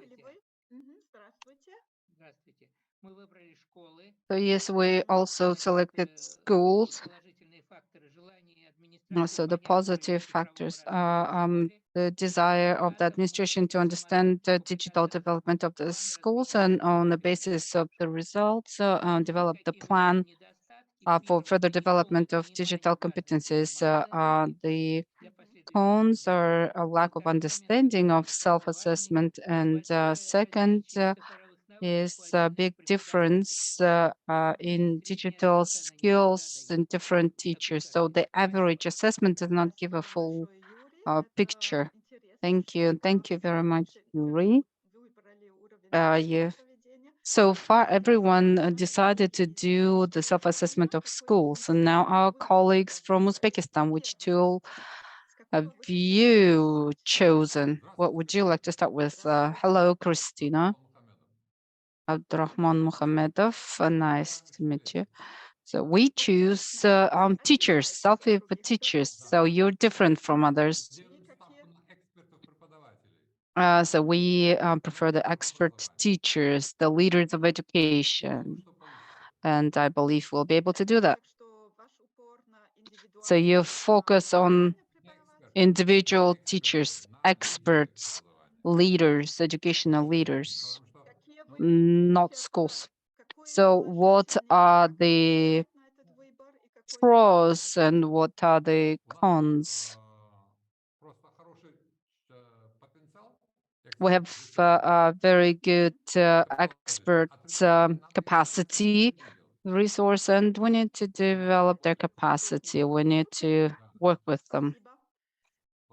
Speaker 5: So yes, we also selected schools. So the positive factors are the desire of the administration to understand the digital development of the schools, and on the basis of the results, develop the plan for further development of digital competencies. The cons are a lack of understanding of self-assessment, and second is a big difference in digital skills in different teachers. So the average assessment does not give a full picture. Thank you. Thank you very much, Yuri. So far, everyone decided to do the self-assessment of schools. And now our colleagues from Uzbekistan, which tool have you chosen? What would you like to start with? Hello, Christina. Abdurrahman Muhamedov, nice to meet you. So we choose teachers, selfie for teachers. So you're different from others. So we prefer the expert teachers, the leaders of education. And I believe we'll be able to do that. So you focus on individual teachers, experts, leaders, educational leaders, not schools. So what are the pros and what are the cons? We have a very good expert capacity resource, and we need to develop their capacity. We need to work with them.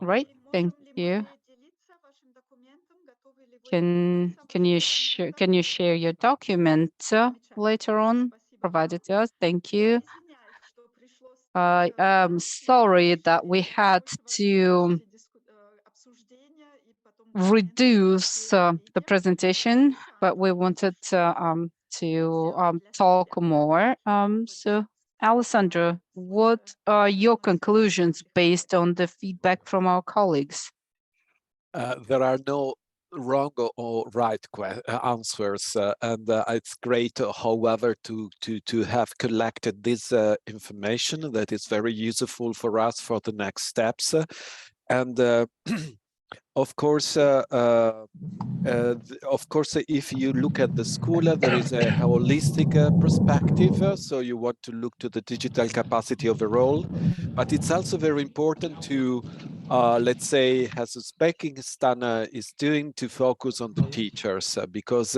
Speaker 5: Right? Thank you. Can you share your document later on? Provided to us. Thank you. I am sorry that we had to reduce the presentation, but we wanted to talk more. So, Alessandro, what are your conclusions based on the feedback from our colleagues?
Speaker 3: There are no wrong or right answers, and it's great, however, to have collected this information that is very useful for us for the next steps. And of course, if you look at the school, there is a holistic perspective. So you want to look to the digital capacity overall, but it's also very important to, let's say, as Uzbekistan is doing, to focus on the teachers, because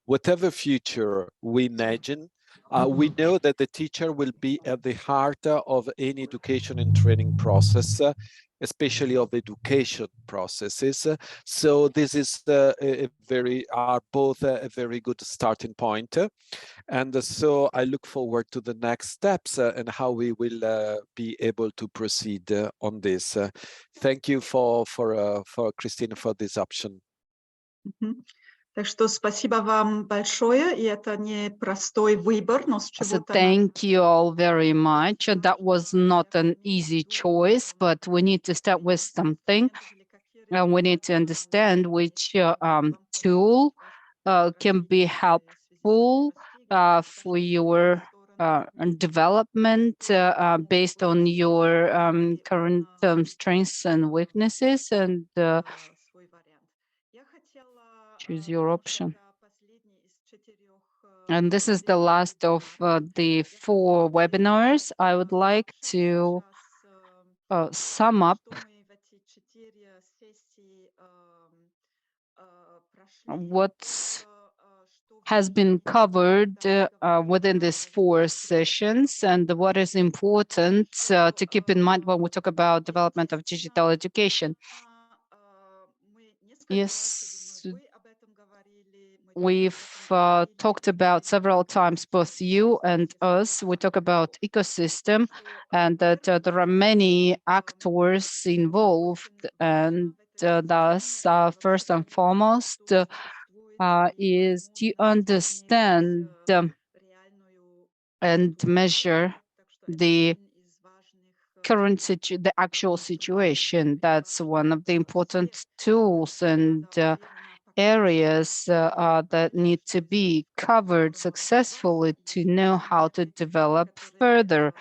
Speaker 3: whatever future we imagine, we know that the teacher will be at the heart of any education and training process, especially of education processes. So this is both a very good starting point. And so I look forward to the next steps and how we will be able to proceed on this. Thank you for Christina for this option.
Speaker 4: Так что спасибо вам большое, и это не простой выбор, но с чего-то.
Speaker 5: So thank you all very much. That was not an easy choice, but we need to start with something. And we need to understand which tool can be helpful for your development based on your current strengths and weaknesses, and choose your option. And this is the last of the 4 webinars. I would like to sum up what has been covered within these 4 sessions, and what is important to keep in mind when we talk about development of digital education. Yes, we've talked about several times, both you and us. We talk about ecosystem, and that there are many actors involved, and thus, first and foremost, is to understand and measure the the actual situation. That's one of the important tools and areas that need to be covered successfully to know how to develop further,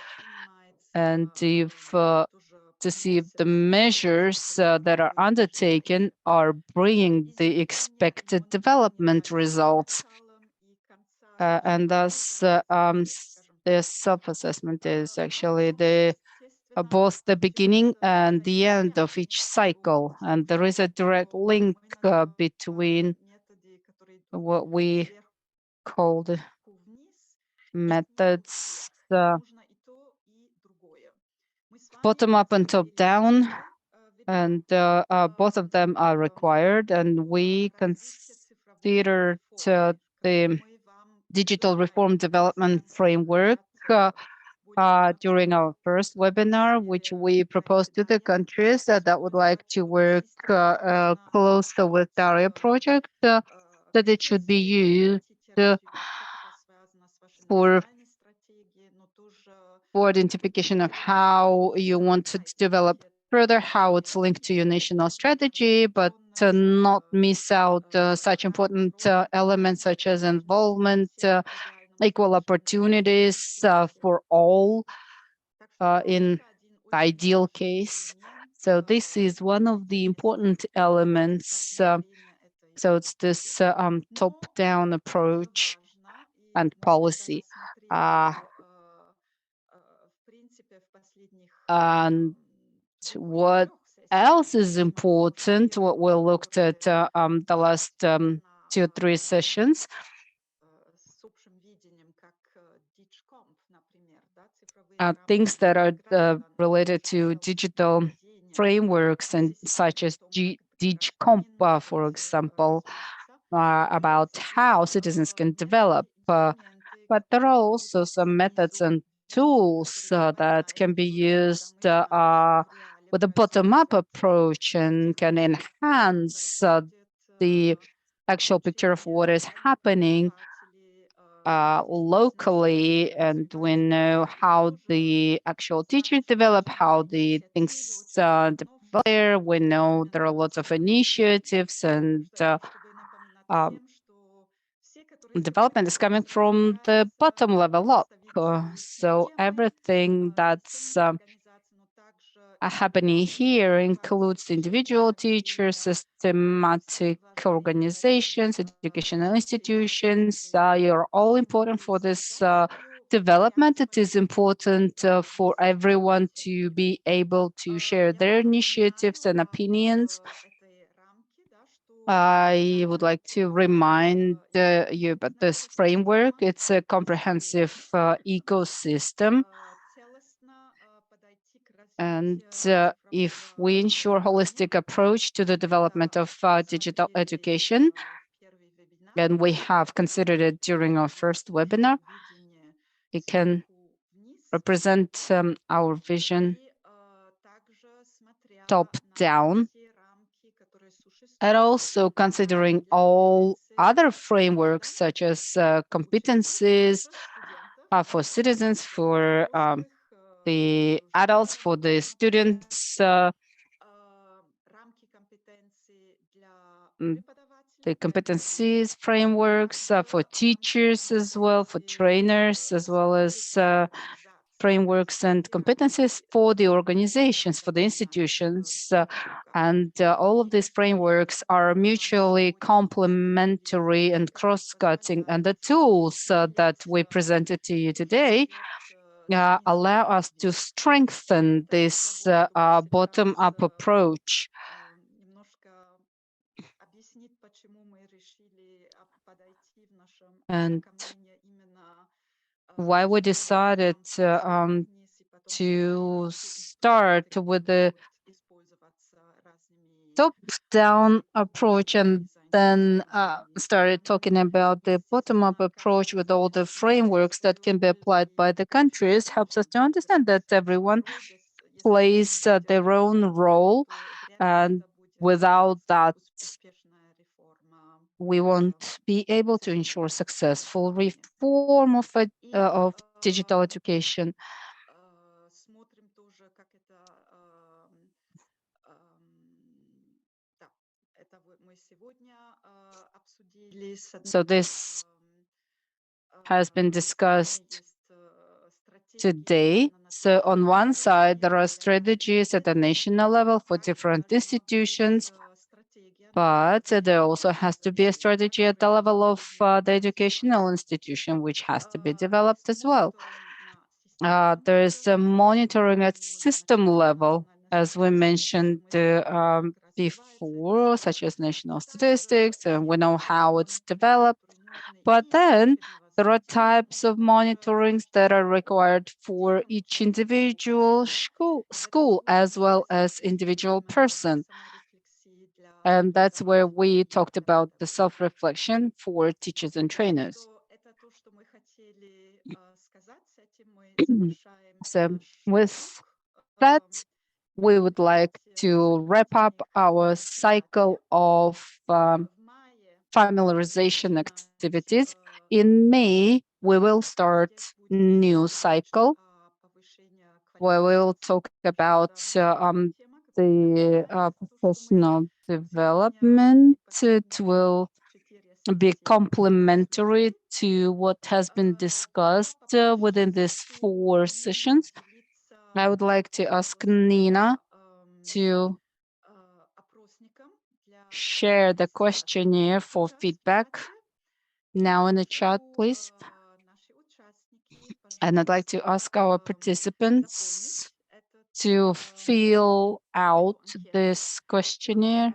Speaker 5: and if to see if the measures that are undertaken are bringing the expected development results. And thus, the self-assessment is actually both the beginning and the end of each cycle. And there is a direct link between what we call the methods, bottom up and top down, and both of them are required. And we considered the digital reform development framework during our first webinar, which we proposed to the countries that would like to work closer with DARYA project, that it should be used for identification of how you want to develop further, how it's linked to your national strategy, but to not miss out such important elements such as involvement, equal opportunities for all in the ideal case. So this is one of the important elements. So it's this top-down approach and policy. And what else is important, what we looked at the last 2 or 3 sessions, things that are related to digital frameworks, and such as DigComp, for example, about how citizens can develop. But there are also some methods and tools that can be used with a bottom-up approach and can enhance the actual picture of what is happening locally, and we know how the actual teachers develop, how the things develop there. We know there are lots of initiatives, and development is coming from the bottom level up. So everything that's happening here includes individual teachers, systematic organizations, educational institutions. You're all important for this development. It is important for everyone to be able to share their initiatives and opinions. I would like to remind you about this framework. It's a comprehensive ecosystem. And if we ensure holistic approach to the development of digital education, and we have considered it during our first webinar, it can represent our vision top down, and also considering all other frameworks such as competencies for citizens, for the adults, for the students, the competencies frameworks for teachers as well, for trainers, as well as frameworks and competencies for the organizations, for the institutions. And all of these frameworks are mutually complementary and cross-cutting. And the tools that we presented to you today allow us to strengthen this bottom-up approach. And why we decided to start with the top-down approach and then started talking about the bottom-up approach with all the frameworks that can be applied by the countries helps us to understand that everyone plays their own role, and without that we won't be able to ensure successful reform of digital education. So this has been discussed today. So on one side, there are strategies at the national level for different institutions, but there also has to be a strategy at the level of the educational institution, which has to be developed as well. There is a monitoring at system level, as we mentioned before, such as national statistics, and we know how it's developed. But then there are types of monitorings that are required for each individual school as well as individual person. And that's where we talked about the self-reflection for teachers and trainers. So with that, we would like to wrap up our cycle of familiarization activities. In May, we will start new cycle where we'll talk about the professional development. It will be complementary to what has been discussed within these 4 sessions. I would like to ask Nina to share the questionnaire for feedback now in the chat, please. And I'd like to ask our participants to fill out this questionnaire.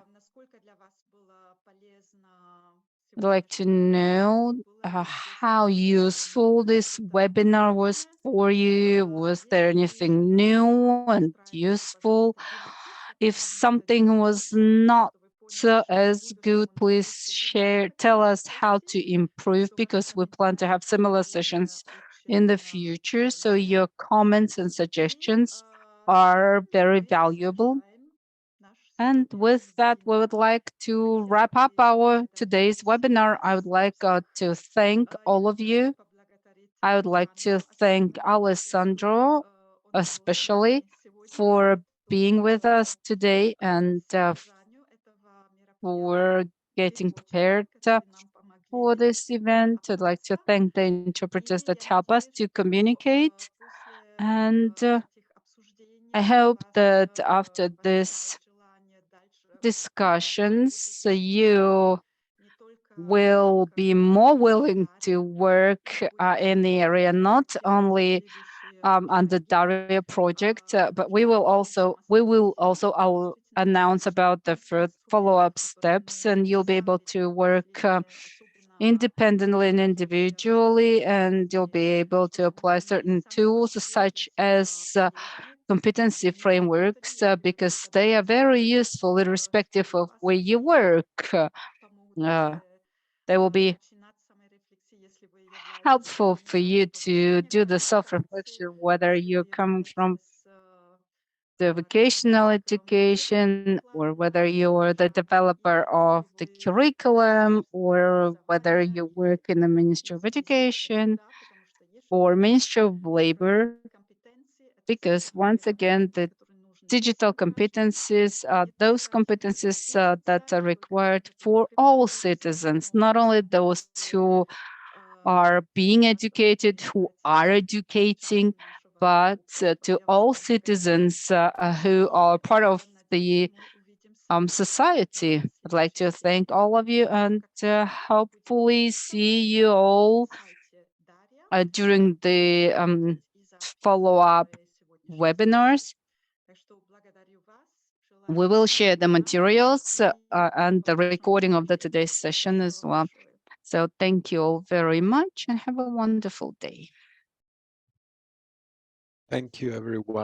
Speaker 5: I'd like to know how useful this webinar was for you. Was there anything new and useful? If something was not as good, please tell us how to improve, because we plan to have similar sessions in the future. So your comments and suggestions are very valuable. And with that, we would like to wrap up our today's webinar. I would like to thank all of you. I would like to thank Alessandro, especially, for being with us today and for getting prepared for this event. I'd like to thank the interpreters that help us to communicate. And I hope that after this discussions, you will be more willing to work in the area, not only on the DARYA project, but we will also announce about the follow-up steps, and you'll be able to work independently and individually, and you'll be able to apply certain tools such as competency frameworks, because they are very useful irrespective of where you work. They will be helpful for you to do the self-reflection, whether you're coming from the vocational education, or whether you're the developer of the curriculum, or whether you work in the Ministry of Education or Ministry of Labor, because once again, the digital competencies are those competencies that are required for all citizens, not only those who are being educated, who are educating, but to all citizens who are part of the society. I'd like to thank all of you and hopefully see you all during the follow-up webinars. We will share the materials and the recording of the today's session as well. So thank you all very much and have a wonderful day.
Speaker 3: Thank you, everyone.